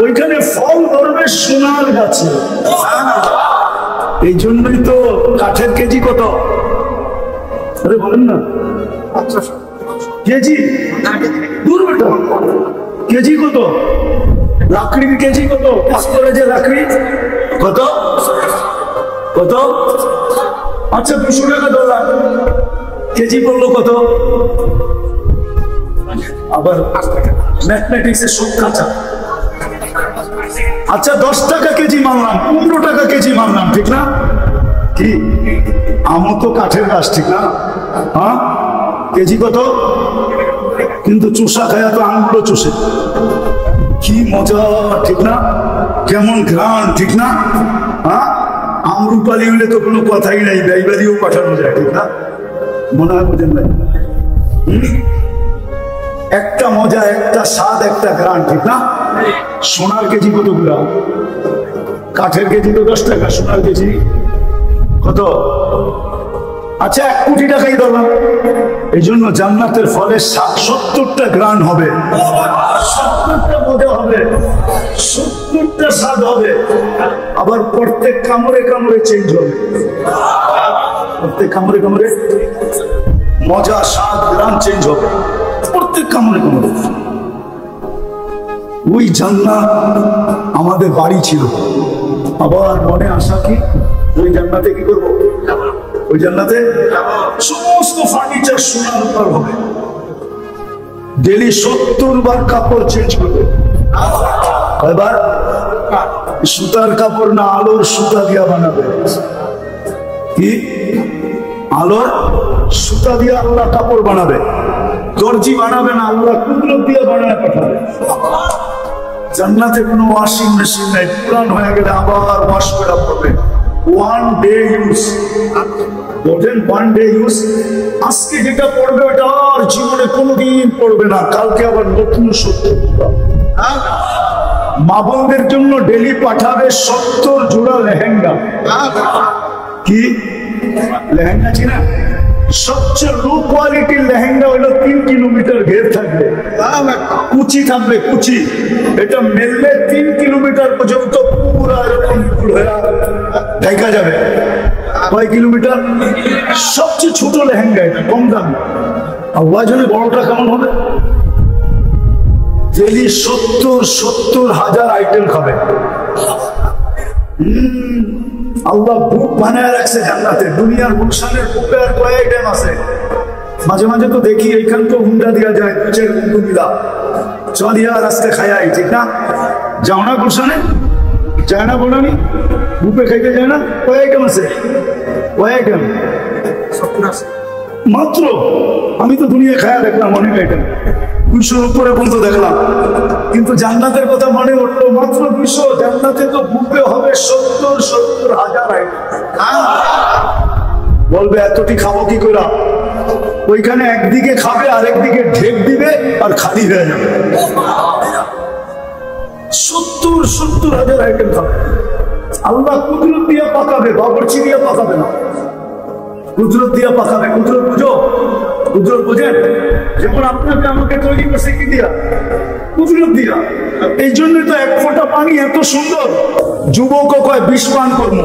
ওইখানে ফল ধরবে সোনার গাছে। এই জন্যই তো কাঠের কেজি কত? আরে বলেন না, কেজি দূর বেটা, কেজি কত? লাকড়ির কেজি কত? পাঁচতলা যে লাকড়ি কত কত? আচ্ছা 200 টাকা ধরলাম, কেজি পড়লো কত? আবার ম্যাথমেটিক্সের সব কাঁচা। আচ্ছা 10 টাকা কেজি মানলাম, 15 টাকা কেজি মানলাম, ঠিক না? কি আমও তো কাঠের গাছ, ঠিক না? হ্যাঁ, কেজি কত? কিন্তু চুষা খায়া তো আঙুলও চুষে। কি মজা, ঠিক না? কেমন ঘ্রাণ, ঠিক না? হ্যাঁ, আমরুপালি হলে তো কোনো কথাই নাই, ব্যয়বাদিও পাঠানো যায়, ঠিক না? মনে হয় বোঝেন নাই? একটা মজা, একটা স্বাদ, একটা ঘ্রাণ, ঠিক না? সোনার কেজি কত গুলা? কাঠের কেজি তো 10 টাকা, সোনার কেজি কত? আচ্ছা 1 কোটি টাকাই ধরলাম। এই জন্য জান্নাতের ফলে 70টা ঘ্রাণ হবে, 70টা মজা হবে, 70টা স্বাদ হবে। আবার প্রত্যেক কামড়ে কামড়ে চেঞ্জ হবে, প্রত্যেক কামড়ে কামড়ে মজা, স্বাদ, ঘ্রাণ চেঞ্জ হবে, প্রত্যেক কামড়ে কামড়ে। ওই জান্নাত আমাদের বাড়ি ছিল। আবার মনে আসা কি, ওই জান্নাতে কি করবো? ওই জান্নাতে সমস্ত ফার্নিচার সোনার উপর হবে। ডেলি 70 বার কাপড় চেঞ্জ করবে। কয়বার? সুতার কাপড় না, আলোর সুতা দিয়া বানাবে। কি আলোর সুতা দিয়ে আল্লাহ কাপড় বানাবে। দর্জি বানাবে না, আল্লাহ কুদরত দিয়ে বানায় পাঠাবে। জান্নাতে কোনো ওয়াশিং মেশিন নাই, পুরান হয়ে গেলে আবার ওয়াশ করা পড়বে। 1 ডে ইউজ, বলেন 1 ডে ইউজ। আজকে যেটা পড়বে ওটা আর জীবনে কোনোদিন পড়বে না, কালকে আবার নতুন সত্য। মা বোনদের জন্য ডেলি পাঠাবে 70 জোড়া লেহেঙ্গা। কি লেহেঙ্গা চিনা? সবচেয়ে লো কোয়ালিটির লেহেঙ্গা হলো 3 কিলোমিটার ঘের থাকবে, কুচি থাকবে, কুচি। এটা মেললে 3 কিলোমিটার পর্যন্ত পুরো এরকম দেখা যাবে। কয় কিলোমিটার? সবচেয়ে ছোট লেহেঙ্গা, এটা কম দাম। আল্লাহ যদি বড়টা কেমন হবে? ডেলি 70,000 আইটেম খাবে। আল্লাহ বুক বানায় রাখছে জান্নাতে। দুনিয়ার গুলশানের বুকে আর কয় আইটেম আছে? মাঝে মাঝে তো দেখি এইখান তো হুন্ডা দেওয়া যায়, দুচের বন্ধু মিলা চলিয়া রাস্তায় খাই, ঠিক না? যাও না গুলশানে? যায় না বলানি? বুপে খাইতে যায় না? কয় আইটেম আছে? কয় আইটেম? মাত্র। আমি তো দুনিয়া খায়া দেখলাম অনেক আইটেম, 200 উপরে পর্যন্ত দেখলাম। কিন্তু জান্নাতের কথা মনে উঠলো মাত্র 200। জান্নাতে তো বুকে হবে 70,000 আইটেম। বলবে এতটি খাবো কি করে? ওইখানে একদিকে খাবে, আরেকদিকে ঢেক দিবে, আর খালি হয়ে যাবে। 70,000 আইটেম খাবে। আল্লাহ কুদরত দিয়ে পাকাবে, বাবরচি দিয়ে পাকাবে না, কুদরত দিয়ে পাকাবে। কুদরত বুঝো? কুদরত বুঝেন? যেমন আপনাকে আমাকে তৈরি করছে কি দিয়া? কুদরত দিয়া। এই জন্য তো 1 ফোঁটা পানি এত সুন্দর। যুবক কয় 20 পান করবো।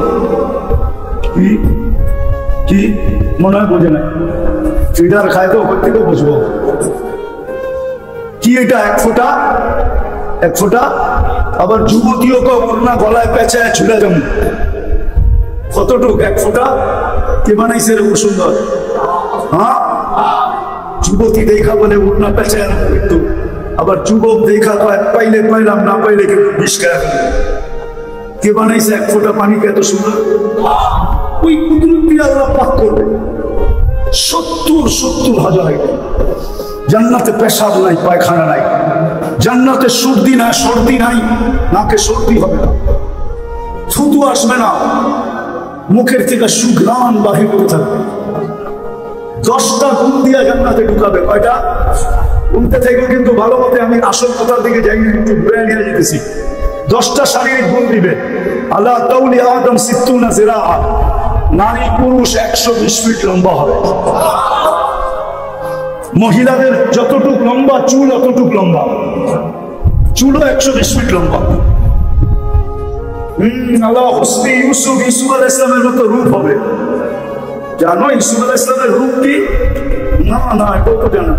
কি মনে হয় বোঝে না? ফিডার খায় তো ওর থেকে বুঝবো কি এটা 1 ফোঁটা, 1 ফোঁটা। আবার যুবতীও ওড়না গলায় পেঁচায় ঝুলে যাবো। কতটুক? 1 ফোঁটা। কে বানাইছে এরকম সুন্দর? হ্যাঁ, যুবতী দেখা বলে ওড়না পেঁচায় কিন্তু, আবার যুবক দেখা পাইলে পাইলাম, না পাইলে কিন্তু বিষ খায়। কে বানাইছে 1 ফোঁটা পানিকে এত সুন্দর? ওই কুদরত দিয়ে আল্লাহ পাক করবে। 70,000 আইটেম। জান্নাতে পেশাব নাই, পায়খানা নাই, জান্নাতে সর্দি না, সর্দি নাই, নাকে সর্দি হবে না, থুতু আসবে না, মুখের থেকে সুঘ্রাণ বাহির হতে থাকবে। 10টা গুণ দিয়া জান্নাতে ঢুকাবে। কয়টা? উল্টে থেকে কিন্তু ভালো মতে আমি আসল কথার দিকে যাই, একটু ঘুরে নিয়ে যেতেছি। 10টা শারীরিক গুণ দিবে। আল্লাহ তাউলি আদম 60 জিরাআ, নারী পুরুষ 120 ফিট লম্বা হবে। মহিলাদের যতটুক লম্বা চুল অতটুক লম্বা, চুলও 120 ফিট লম্বা। আল্লাহ হুসনি ইউসুফ, ইউসুফ আলাইহিস সালামের মতো রূপ হবে। জানো ইউসুফ আলাইহিস সালামের রূপ কি? না এটা তো জানো।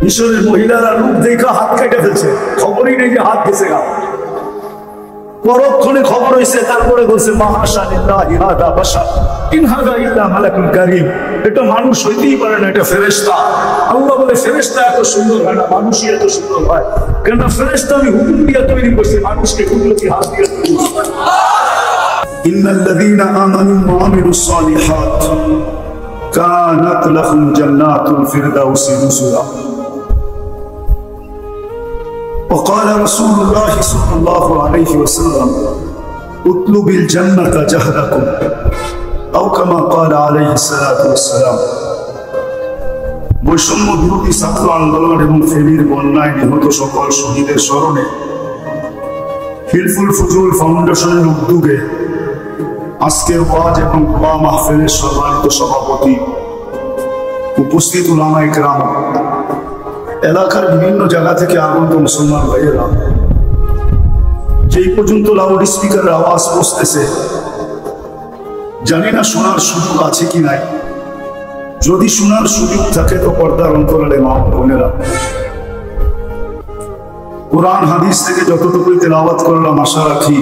মিশরের মহিলারা রূপ দেখা হাত কেটে ফেলছে, খবরই নেই যে হাত গেছে গা। পরক্ষণে খবর হয়েছে, তারপরে বলছে মাহাশালিল্লাহি হাদা বাশার ইন হাদা ইল্লা মালাকুল কারীম। এটা মানুষ হইতেই পারে না, এটা ফেরেশতা। আল্লাহ বলে ফেরেশতা এত সুন্দর হয় না, মানুষই এত সুন্দর হয়। কেন? ফেরেশতা আমি হুকুম দিয়ে তৈরি করছি, মানুষকে কুদরতি হাত দিয়ে তৈরি করছি। ইন্নাল্লাযীনা আমানু ওয়া আমিলুস সালিহাত কানাত লাহুম জান্নাতুল ফিরদাউসি নুজুলা। وقال رسول الله صلى الله عليه وسلم اطلب الجنة جهدكم أو كما قال عليه الصلاة والسلام। বৈষম্য বিরোধী ছাত্র আন্দোলন এবং ফেনীর বন্যায় নিহত সকল শহীদের স্মরণে হিলফুল ফুজুল ফাউন্ডেশনের উদ্যোগে আজকের ওয়াজ এবং দোয়া মাহফিলের সম্মানিত সভাপতি, উপস্থিত উলামায়ে কেরাম, এলাকার বিভিন্ন জায়গা থেকে আগত মুসলমান ভাইয়েরা, যেই পর্যন্ত লাউড স্পিকারের আওয়াজ পৌঁছতেছে জানি না শোনার সুযোগ আছে কি নাই। যদি শোনার সুযোগ থাকে তো পর্দার অন্তরালে মা বোনেরা, কোরআন হাদিস থেকে যতটুকুই তেলাওয়াত করলাম আশা রাখি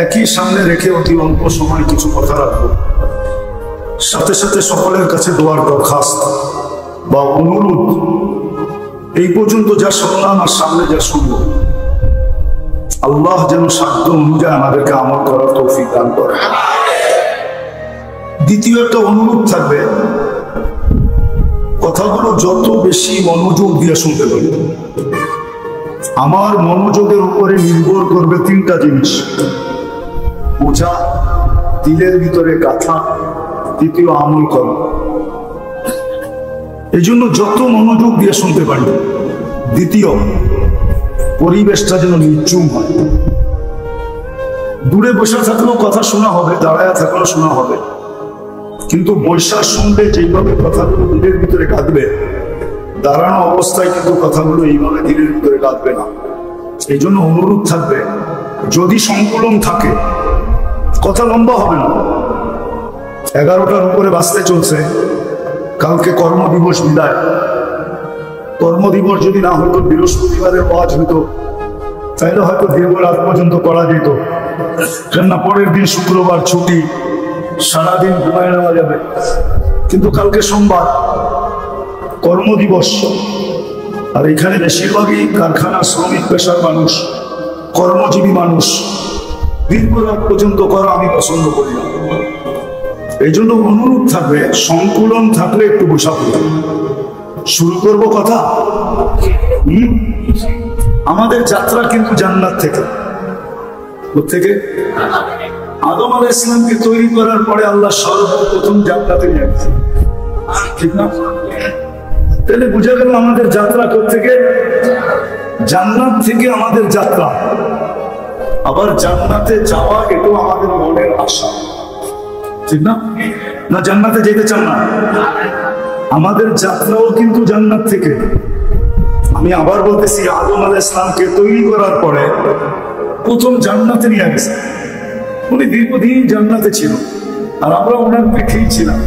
একই সামনে রেখে অতি অল্প সময় কিছু কথা রাখবো। সাথে সাথে সকলের কাছে দোয়ার দরখাস্ত বা অনুরোধ, এই পর্যন্ত যা শুনলাম আর সামনে যা শুনবো, আল্লাহ যেন সাধ্য অনুযায়ী আমাদেরকে আমল করার তৌফিক দান করে। দ্বিতীয় একটা অনুরোধ থাকবে, কথাগুলো যত বেশি মনোযোগ দিয়ে শুনতে পারি। আমার মনোযোগের উপরে নির্ভর করবে 3টা জিনিস: বোঝা, দিলের ভিতরে গাথা, দ্বিতীয় আমল করা। এই জন্য যত মনোযোগ দিয়ে শুনতে পারি। দ্বিতীয়, পরিবেশটা যেন নির্জুম হয়। দূরে বসে থাকলেও কথা শোনা হবে, দাঁড়ায় থাকলেও শোনা হবে, কিন্তু বৈশা শুনলে যেইভাবে কথাগুলো দিলের ভিতরে কাঁদবে, দাঁড়ানো অবস্থায় কিন্তু কথাগুলো এইভাবে দিলের ভিতরে কাঁদবে না। এই জন্য অনুরোধ থাকবে, যদি সংকলন থাকে কথা লম্বা হবে না। 11টার উপরে বাঁচতে চলছে, কালকে কর্মদিবস বিদায়। কর্মদিবস যদি না হতো, বৃহস্পতিবারের ওয়াজ হতো, তাইলে হয়তো দীর্ঘ রাত পর্যন্ত করা যেত। কেননা পরের দিন শুক্রবার ছুটি, সারাদিন ঘুমায় নেওয়া যাবে। কিন্তু কালকে সোমবার, কর্মদিবস, আর এখানে বেশিরভাগই কারখানা শ্রমিক পেশার মানুষ, কর্মজীবী মানুষ। দীর্ঘ রাত পর্যন্ত করা আমি পছন্দ করি না। এই জন্য অনুরোধ থাকবে, সংকুলন থাকলে একটু বসা পড়বে। শুরু করবো কথা। আমাদের যাত্রা কিন্তু জান্নাত থেকে। থেকে আদম আলাইহিস সালামকে তৈরি করার পরে আল্লাহ সর্বপ্রথম জান্নাতে নিয়ে গেছে, ঠিক না? তাহলে বুঝা গেল আমাদের যাত্রা থেকে জান্নাত থেকে আমাদের যাত্রা। আবার জান্নাতে যাওয়া এটাও আমাদের মনের আশা, ঠিক না? না জান্নাতে যেতে চান না? আমাদের যাত্রাও কিন্তু জান্নাত থেকে। আমি আবার বলতেছি, আদম আলাইহিস সালামকে তৈরি করার পরে প্রথম জান্নাতে নিয়ে গেছে। উনি দীর্ঘদিন জান্নাতে ছিল, আর আমরা ওনার পিঠেই ছিলাম।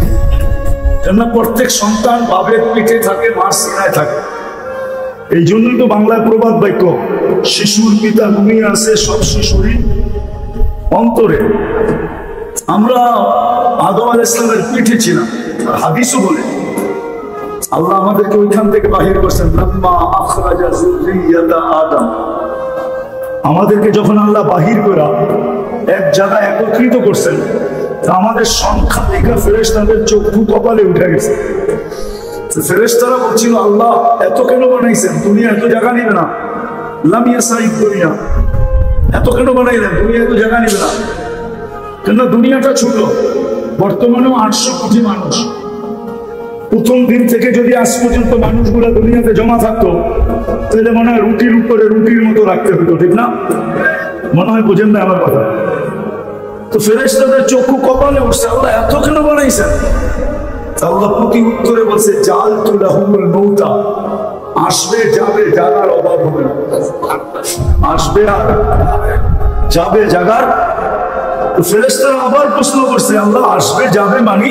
কেননা প্রত্যেক সন্তান বাবের পিঠে থাকে, মার সিনায় থাকে। এই জন্যই তো বাংলায় প্রবাদ বাক্য, শিশুর পিতা ঘুমিয়ে আছে, সব শিশুরই অন্তরে। আমরা আদম আলাইহিস সালামের পিঠে ছিলাম। হাদিসও বলে আল্লাহ আমাদেরকে ওইখান থেকে বাহির করছেন, লাম্মা আখরাজা যুররিয়াতা আদম। আমাদেরকে যখন আল্লাহ বাহির করা এক জায়গায় একত্রিত করছেন, আমাদের সংখ্যা দেখা ফেরেশতাদের চক্ষু কপালে উঠে গেছে। ফেরেশতারা বলছিল আল্লাহ এত কেন বানাইছেন, দুনিয়া এত জায়গা নিবে না, লামিয়া সাইদ দুনিয়া এত কেন বানাইলেন, দুনিয়া এত জায়গা নিবে না। কেন দুনিয়াটা ছোট, বর্তমানেও 800 কোটি মানুষ। প্রথম দিন থেকে যদি আজ পর্যন্ত মানুষগুলো দুনিয়াতে জমা থাকতো তাহলে মনে হয় রুটির উপরে রুটির মতো রাখতে হতো, ঠিক না? মনে হয় বোঝেন না আমার কথা। তো ফেরেশতাদের চক্ষু কপালে উঠছে, আল্লাহ এত কেন বানাইছেন? আল্লাহ প্রতি উত্তরে বলছে জাআলতু লাহুমুল মউতা, আসবে যাবে জাগার অভাব হবে না, আসবে আর যাবে জাগার। তো ফেরেশতারা আবার প্রশ্ন করছে আল্লাহ আসবে যাবে মানে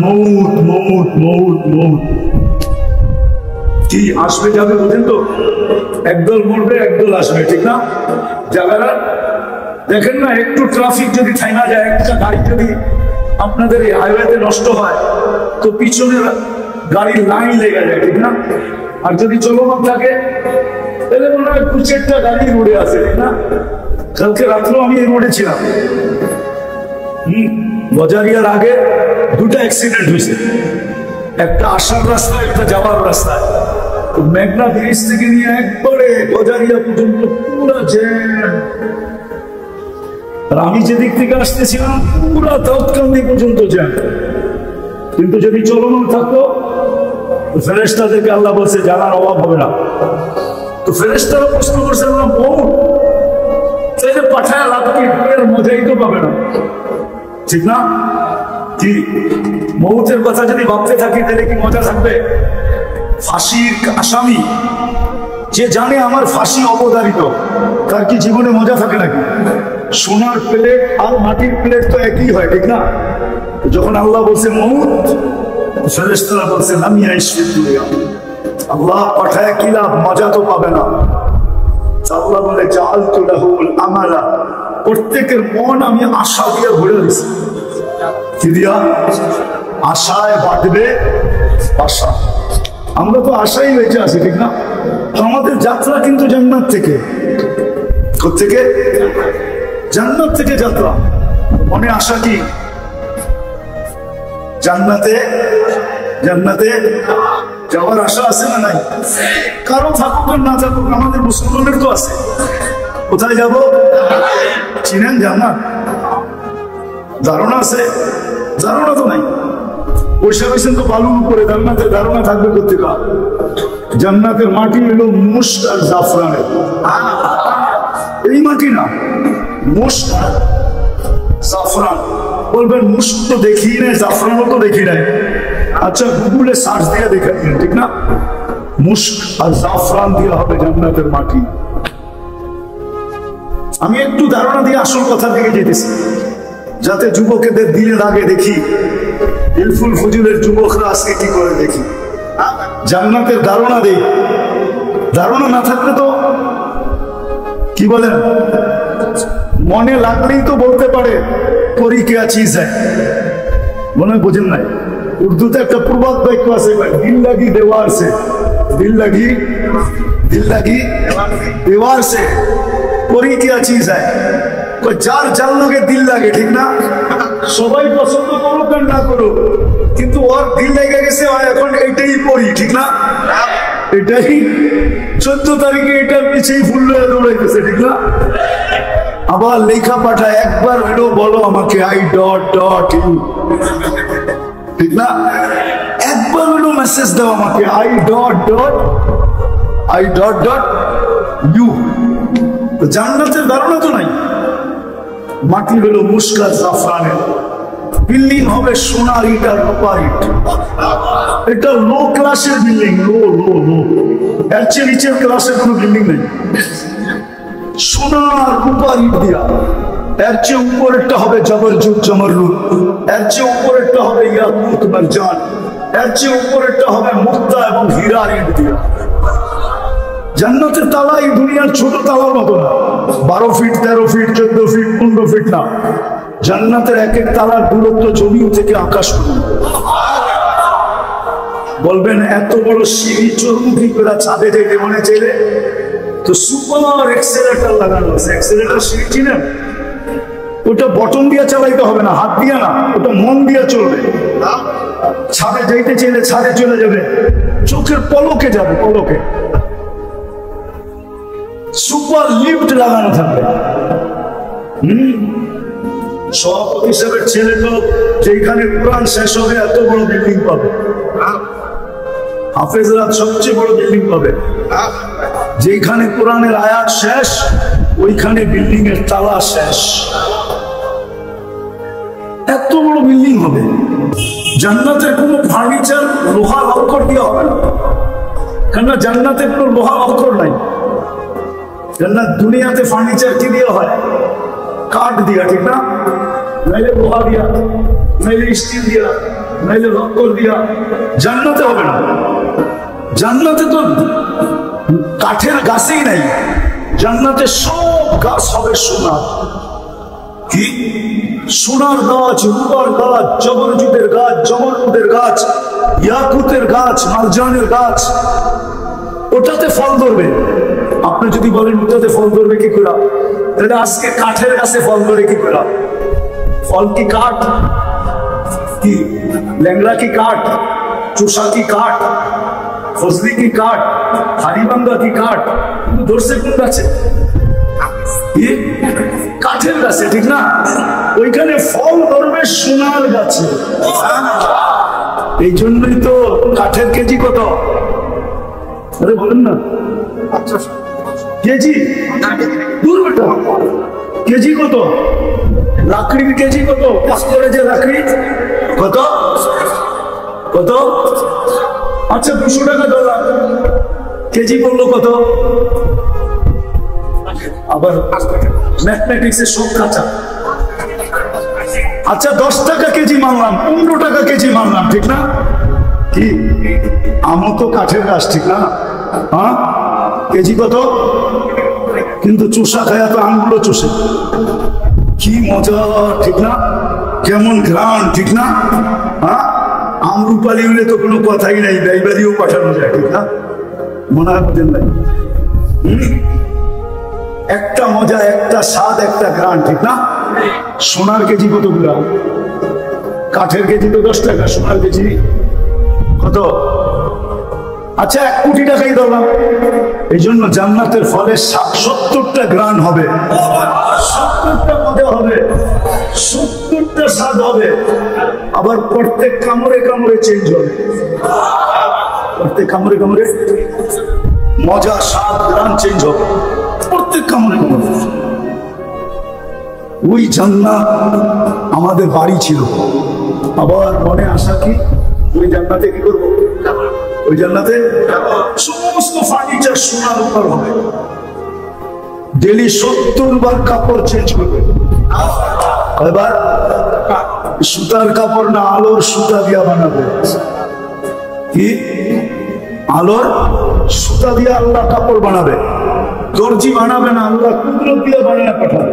মউত মউত মউত মউত কি আসবে যাবে বুঝেন তো? একদল মরবে একদল আসবে, ঠিক না? জাগারা দেখেন না, একটু ট্রাফিক যদি থাইমা যায়, একটা গাড়ি যদি আপনাদের এই হাইওয়েতে নষ্ট হয় তো পিছনের গাড়ির লাইন লেগে যায়, ঠিক না? আর যদি চলমান থাকে তাহলে মনে হয় 2-4টা গাড়ি রোডে আছে, ঠিক না? কালকে রাত্রেও আমি এই রোডে ছিলাম, বজারিয়ার আগে 2টা অ্যাক্সিডেন্ট হয়েছে, একটা আসার রাস্তায় একটা যাওয়ার রাস্তায়। মেঘনা ব্রিজ থেকে নিয়ে একবারে বজারিয়া পর্যন্ত পুরো জ্যাম। আর আমি যেদিক থেকে আসতেছিলাম পুরো দাউদকান্দি পর্যন্ত জ্যাম। কিন্তু যদি চলমান থাকতো ফেরেশতাদেরকে আল্লাহ বলছে জানার অভাব হবে না। তো ফেরেশতারা প্রশ্ন করছে আল্লাহ মউত তাইলে পাঠায় লাভ কি, মজাই তো পাবে না, ঠিক না? কি মউতের কথা যদি ভাবতে থাকি তাহলে কি মজা থাকবে? ফাঁসির আসামি যে জানে আমার ফাঁসি অবধারিত, তার কি জীবনে মজা থাকে নাকি? সোনার প্লেট আর মাটির প্লেট তো একই হয়, ঠিক না? যখন আল্লাহ বলছে মউত, ফেরেশতারা বলছে লামিয়া ইশফিদ দুনিয়া, আল্লাহ পাঠায় কি লাভ, মজা তো পাবে না। আল্লাহ বলে জাআলতু লাহুল আমালা, প্রত্যেকের মন আমি আশা দিয়ে ভরে দিয়েছি। কি দিয়া? আশায় বাঁধবে আশা। আমরা তো আশাই বেঁচে আছি, ঠিক না? আমাদের যাত্রা কিন্তু জান্নাত থেকে। কোত্থেকে? জান্নাত থেকে যাত্রা। মনে আশা কি? জান্নাতে জান্নাতে যাওয়ার আশা আছে না নাই? কারো থাকুক আর না থাকুক, আমাদের মুসলমানের তো আছে। কোথায় যাব? চিনেন জান্নাত? ধারণা আছে? ধারণা তো নাই। পয়সা পেয়েছেন তো বালুর উপরে, জান্নাতের ধারণা থাকবে কোথেকে? জান্নাতের মাটি হলো মুশক আর জাফরানের। এই মাটি না, মুশক জাফরান। বলবেন মুশক তো দেখি নাই, জাফরানও তো দেখি নাই। আচ্ছা গুগলে সার্চ দিয়ে দেখে দিন, ঠিক না? মুশক আর জাফরান দিয়ে হবে জান্নাতের মাটি। আমি একটু ধারণা দিয়ে আসল কথা দিকে যেতেছি, যাতে যুবকদের দিলে লাগে দেখি ইলফুল ফজুলের যুবকরা আজকে কি করে দেখি। জান্নাতের ধারণা দেই, ধারণা না থাকলে তো কি বলেন, মনে লাগলেই তো বলতে পারে পরি কে চিজ হ্যায়। মনে হয় বোঝেন নাই? উর্দুতে একটা প্রবাদ বাক্য আছে, দিল লাগি দেওয়ার সে, দিল লাগি দেওয়ার সে পরি কে চিজ হ্যায়। যার যার লোকে দিল লাগে, ঠিক না? সবাই পছন্দ করুক আর না করুক, কিন্তু ওর দিল লেগে গেছে, এখন এটাই পড়ি, ঠিক না? এটাই 14 তারিখে এটার পিছেই ফুল দৌড়াইতেছে, ঠিক না? আবার লেখা পাঠায় একবার হলো বলো আমাকে আই ডট ডট ইউ, ঠিক না? একবার হলো মেসেজ দাও আমাকে আই ডট ডট ইউ। জান্নাতের ধারণা তো নাই। মাটি হলো মুশক আর জাফরানের, বিল্ডিং হবে সোনার ইট আর রূপার ইট। এটা লো ক্লাসের বিল্ডিং, লো লো লো, এর চেয়ে নিচের ক্লাসের কোনো বিল্ডিং নেই। সোনার রূপার ইট দিয়া। এর চেয়ে উপরেরটা হবে জবরজুত জমরুদ, এর চেয়ে উপরেরটা হবে ইয়াকুত মারজান, এর চেয়ে উপরেরটা হবে মুক্তা এবং হীরার ইট দিয়া। জান্নাতের তালা এই দুনিয়ার ছোট তালার মতো না, 12 ফিট 13 ফিট 14 ফিট 15 ফিট না। জান্নাতের এক এক তালার দূরত্ব জমিন থেকে আকাশ পর্যন্ত। বলবেন এত বড় সিঁড়ি চোরমুখী করে ছাদে যেতে মনে চাইলে তো সুপার এক্সেলেটর লাগানো আছে। এক্সেলেটর সিঁড়ি চিনেন? ওটা বটন দিয়ে চালাইতে হবে না, হাত দিয়ে না, ওটা মন দিয়ে চলবে। ছাদে যাইতে চাইলে ছাদে চলে যাবে, চোখের পলকে যাবে, পলকে। সুপার লিফট লাগানো থাকবে। সভাপতি সাহেবের ছেলে তো যেখানে কোরআন শেষ হবে এত বড় বিল্ডিং পাবে, হাফেজরা সবচেয়ে বড় বিল্ডিং পাবে। যেখানে কোরআনের আয়াত শেষ ওইখানে বিল্ডিং এর তালা শেষ, এত বড় বিল্ডিং হবে। জান্নাতের কোনো ফার্নিচার লোহা লক্কর দিয়ে হবে না, কেননা জান্নাতের কোনো লোহা লক্কর নাই। জান্নাত দুনিয়াতে ফার্নিচার কি দিয়ে হয়? কাঠ দিয়া, ঠিক না? নাইলে লোহা দিয়া, নাইলে স্টিল দিয়া, নাইলে লক্কর দিয়া। জান্নাতে হবে না। জান্নাতে তো কাঠের গাছই নাই, জান্নাতে সব গাছ হবে সোনার। কি সোনার গাছ, রূপার গাছ, জবরজুদের গাছ, জমরুদের গাছ, ইয়াকুতের গাছ, মারজানের গাছ। ওটাতে ফল ধরবে। আপনি যদি বলেন ওটাতে ফল ধরবে কি করে, তাহলে আজকে কাঠের গাছে ফল ধরে কি করে? ফল কি কাঠ? কি ল্যাংড়া কি কাঠ? চুষা কি কাঠ? ফজলি কি কাঠ? হারিবাঙ্গা কি কাঠ? কিন্তু ধরছে কোন গাছে? কাঠের গাছে, ঠিক না? ওইখানে ফল ধরবে সোনার গাছে। এই জন্যই তো কাঠের কেজি কত? আরে বলেন না, কেজি দূর বেটা, কেজি কত? লাকড়ির কেজি কত? পাঁচরে যে লাকড়ি কত কত? আচ্ছা 200 টাকা ডলার কেজি পড়লো কত? আবার ম্যাথমেটিক্সে সব কাঁচা। আচ্ছা 10 টাকা কেজি মানলাম, 15 টাকা কেজি মানলাম, ঠিক না? কি আমও তো কাঠের গাছ, ঠিক না? হ্যাঁ, কেজি কত? কিন্তু চুষা খায়া তো আঙুলো চুষে। কি মজা, ঠিক না? কেমন ঘ্রাণ, ঠিক না? হ্যাঁ, আমরুপালি হলে তো কোনো কথাই নাই, ডাইবারিও পাঠানো যায়, ঠিক না? মনে হয় নাই? একটা মজা, একটা স্বাদ, একটা ঘ্রাণ, ঠিক না? সোনার কেজি কত গ্রাম? কাঠের কেজি তো 10 টাকা, সোনার কেজি কত? আচ্ছা 1 কোটি টাকাই ধরলাম। এই জন্য জান্নাতের ফলে 70টা গ্রান হবে, 70টা মজা হবে, 70টা স্বাদ হবে। আবার প্রত্যেক কামড়ে কামড়ে চেঞ্জ হবে, প্রত্যেক কামড়ে কামড়ে মজা, স্বাদ, গ্রান চেঞ্জ হবে, প্রত্যেক কামড়ে কামড়ে। ওই জান্নাত আমাদের বাড়ি ছিল। আবার মনে আসা কি ওই জান্নাতে কি করবো? ওই জান্নাতে সমস্ত ফার্নিচার সোনার উপর হবে। ডেলি 70 বার কাপড় চেঞ্জ করবে। এবার সুতার কাপড় না, আলোর সুতা দিয়া বানাবে। কি আলোর সুতা দিয়ে আল্লাহ কাপড় বানাবে। দর্জি বানাবে না, আল্লাহ কুদরত দিয়ে বানিয়ে পাঠাবে।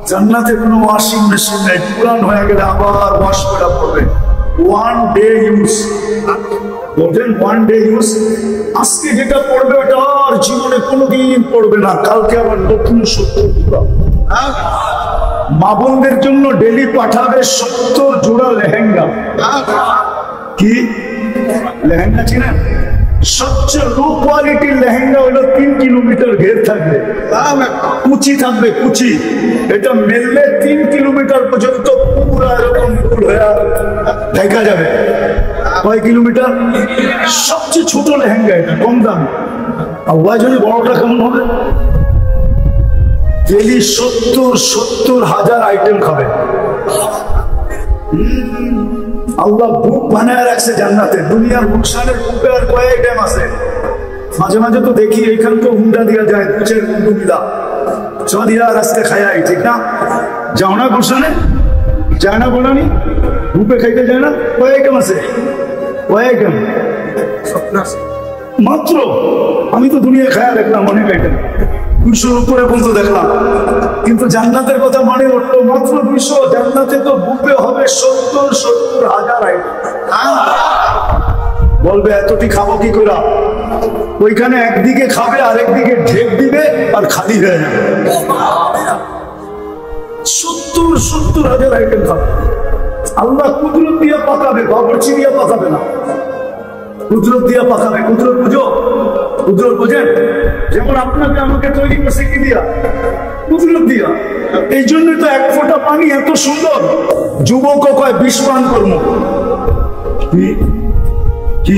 জান্নাতে কোনো ওয়াশিং মেশিন নেই, পুরান হয়ে গেলে আবার ওয়াশ করা পড়বে। 1 ডে ইউজ, বলেন 1 ডে ইউজ। আজকে যেটা পড়বে ওটা আর জীবনে কোনোদিন পড়বে না, কালকে আবার নতুন সত্য। মা বোনদের জন্য ডেলি পাঠাবে 70 জোড়া লেহেঙ্গা। কি লেহেঙ্গা চিনেন? সবচেয়ে লো কোয়ালিটির লেহেঙ্গা হলো 3 কিলোমিটার ঘের থাকবে, কুচি থাকবে, কুচি। এটা মেললে 3 কিলোমিটার পর্যন্ত পুরো এরকম ফুল হয়ে দেখা যাবে। কয় কিলোমিটার? সবচেয়ে ছোট লেহেঙ্গা, এটা কম দাম। আর যদি বড়টা কেমন হবে? ডেলি 70 হাজার আইটেম খাবে। আল্লাহ বুক বানায় রাখছে জান্নাতে। দুনিয়ার গুলশানের বুকে আর কয় আইটেম আছে? মাঝে মাঝে তো দেখি এইখান তো হুন্ডা দিয়া যায়, দুচের বন্ধু মিলা চলিয়া রাস্তায় খাই, ঠিক না? যাও না গুলশানে? যায় না বলানি? বুকে খাইতে যায় না? কয় আইটেম আছে? কয় আইটেম মাত্র? আমি তো দুনিয়া খায়া দেখলাম অনেক আইটেম, 200 উপরে পর্যন্ত দেখলাম। কিন্তু জান্নাতের কথা মনে উঠলো মাত্র 200। জান্নাতে তো বুফে হবে 70 হাজার আইটেম। বলবে এতটি খাবো কি করে? ওইখানে একদিকে খাবে, আরেকদিকে ঢেক দিবে আর খালি হয়ে যাবে। 70 হাজার আইটেম খাবে। আল্লাহ কুদরত দিয়ে পাকাবে, বাবরচি দিয়ে পাকাবে না, কুদরত দিয়ে পাকাবে। কুদরত বুঝো? কুদরত বোঝেন? যেমন আপনাকে আমাকে তৈরি করছে কি দিয়া? কুদরত দিয়া। এই জন্যই তো এক ফোঁটা পানি এত সুন্দর। যুবক কয় বিষ পান করবো, কি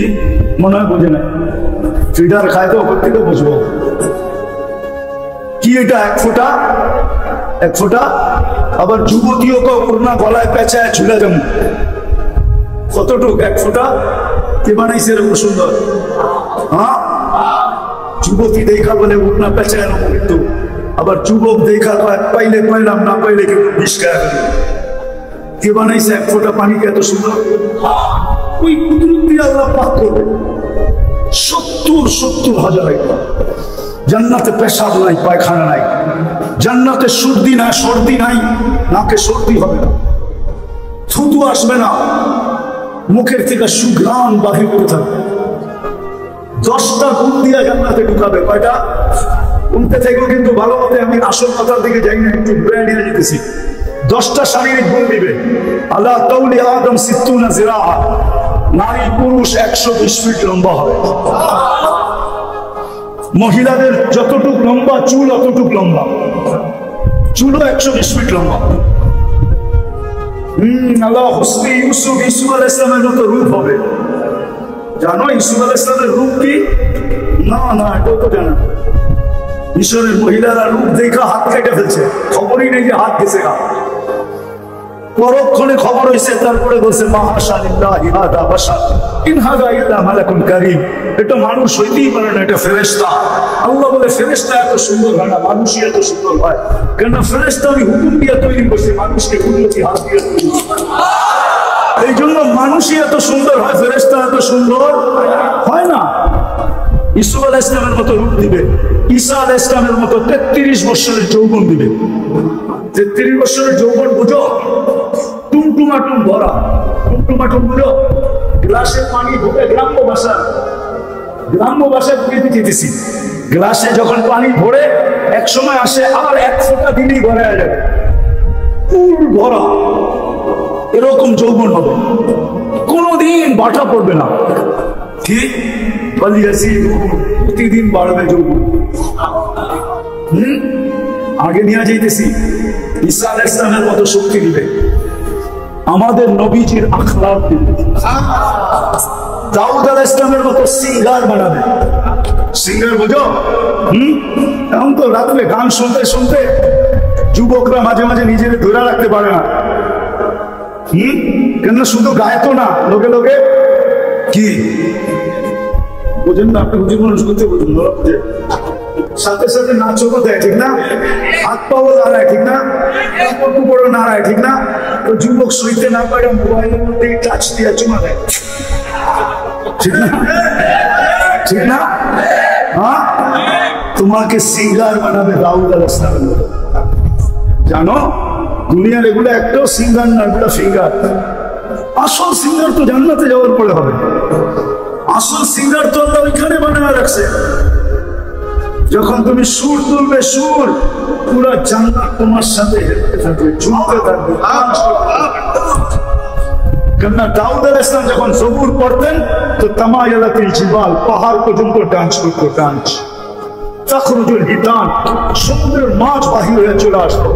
মনে হয় বোঝে না? ফিডার খায় তো ওপর থেকে বুঝবো কি এটা এক ফোঁটা, এক ফোঁটা। আবার যুবতীও ওড়না গলায় পেঁচায় ঝুলে যাবো, কতটুক এক ফোঁটা? কে বানাইছে এরকম সুন্দর? হ্যাঁ, যুবতী দেখা বলে ওড়না পেঁচায় এরকম, কিন্তু আবার যুবক দেখা পাইলে পাইলাম, না পাইলে কিন্তু বিষ খায়। কে বানাইছে এক ফোঁটা পানিকে এত সুন্দর? ওই কুদরত দিয়ে আল্লাহ পাক করবে 70,000 একবার। জান্নাতে পেশাব নাই, পায়খানা নাই, জান্নাতে সর্দি নাই, সর্দি নাই, নাকে সর্দি হবে না, থুতু আসবে না, মুখের থেকে সুঘ্রাণ বাহির করে থাকবে। 10টা গুণ দিয়ে জান্নাতে ঢুকাবে। কয়টা? উনতে থেকেও কিন্তু ভালো মতে আমি আসল কথার দিকে যাই না, একটু ব্র্যান্ড নিয়ে যেতেছি। 10টা শারীরিক গুণ দিবে। আল্লাহ তাউলি আদম 60 জিরাআ, নারী পুরুষ 120 ফিট লম্বা হবে। মহিলাদের যতটুক লম্বা চুল অতটুক লম্বা, চুলও 120 ফিট লম্বা। আল্লাহ হুসনে ইউসুফ, ইউসুফ আলাইহিস সালামের মতো রূপ হবে। জানো ইউসুফ আলাইহিস সালামের রূপ কি? না না, এটা তো জানো। মিশরের মহিলারা রূপ দেখা হাত কেটে ফেলছে, খবরই নেই যে হাত গেছে গা। পরক্ষণে খবর হয়েছে, তারপরে বলছে মাশাআল্লাহ হাদা বাশার ইন হাদা ইল্লা মালাকুন কারীম। এটা মানুষ হইতেই পারে না, এটা ফেরেশতা। আল্লাহ বলে ফেরেশতা এত সুন্দর হয় না, মানুষই এত সুন্দর হয়। কেন? ফেরেশতা আমি হুকুম দিয়ে তৈরি করছি, মানুষকে কুদরতি হাত দিয়ে তৈরি। এই জন্য মানুষই এত সুন্দর হয়, ফেরেশতা এত সুন্দর হয় না। ইউসুফ আলাইহিস সালামের মতো রূপ দিবে, ঈসা আলাইহিস সালামের মতো 33 বছরের যৌবন দিবে। 33 বছরের যৌবন বুঝো? টুমটুমাটুম ভরা, টুমটুমাটুম বুঝো? গ্লাসে পানি ঢুকে, গ্রাম্য ভাষায় বুঝতে চেয়েছি। গ্লাসে যখন পানি ভরে এক সময় আসে, আর এক ফোঁটা দিলেই ভরে যাবে, ফুল ভরা, এরকম যৌবন হবে, কোনদিন বাটা পড়বে না। ঠিক প্রতিদিন বাড়বে যৌবন। আগে নিয়ে যাইতেছি, ঈসা আলাইহিস সালামের মতো শক্তি দিবে, আমাদের নবীজির আখলাক দিবে, দাউদ আলাইহিস সালামের মতো সিঙ্গার বানাবে। সিঙ্গার বুঝো? এখন তো রাত্রে গান শুনতে শুনতে যুবকরা মাঝে মাঝে নিজেকে ধরে রাখতে পারে না। কেন? শুধু গায়ে তো না, লোকে লোকে কি বোঝেন না? আপনি বুঝি মানুষ করতে বুঝুন, ওরা বুঝে। সাথে সাথে নাচও দেয়, ঠিক না? হাত পাও নাড়ায়, ঠিক না? বড় নাড়ায়, ঠিক না? তো যুবক সইতে না পারে মোবাইলের মধ্যে টাচ দিয়ে চুমা দেয়, ঠিক না? ঠিক না? হ্যাঁ, তোমাকে সিঙ্গার বানাবে দাউদ আলাইহিস সালামের মতো। জানো দুনিয়ার এগুলো একটাও সিঙ্গার না, এগুলো ফিঙ্গার। আসল সিঙ্গার তো জান্নাতে যাওয়ার পরে হবে। আসল সিঙ্গার তো আল্লাহ ওইখানে বানায় রাখছে। যখন তুমি সুর তুলবে, সুর পুরা জান্নাত তোমার সাথে হেঁটে থাকবে, ঝুমতে থাকবে। কেননা দাউদ আলাইহিস সালাম যখন জবুর পড়তেন তো তামায়ালাতিল জিবাল, পাহাড় পর্যন্ত ডান্স করতো, ডান্স। তাখরুজুল হিতান, সমুদ্রের মাছ বাহির হয়ে চলে আসতো।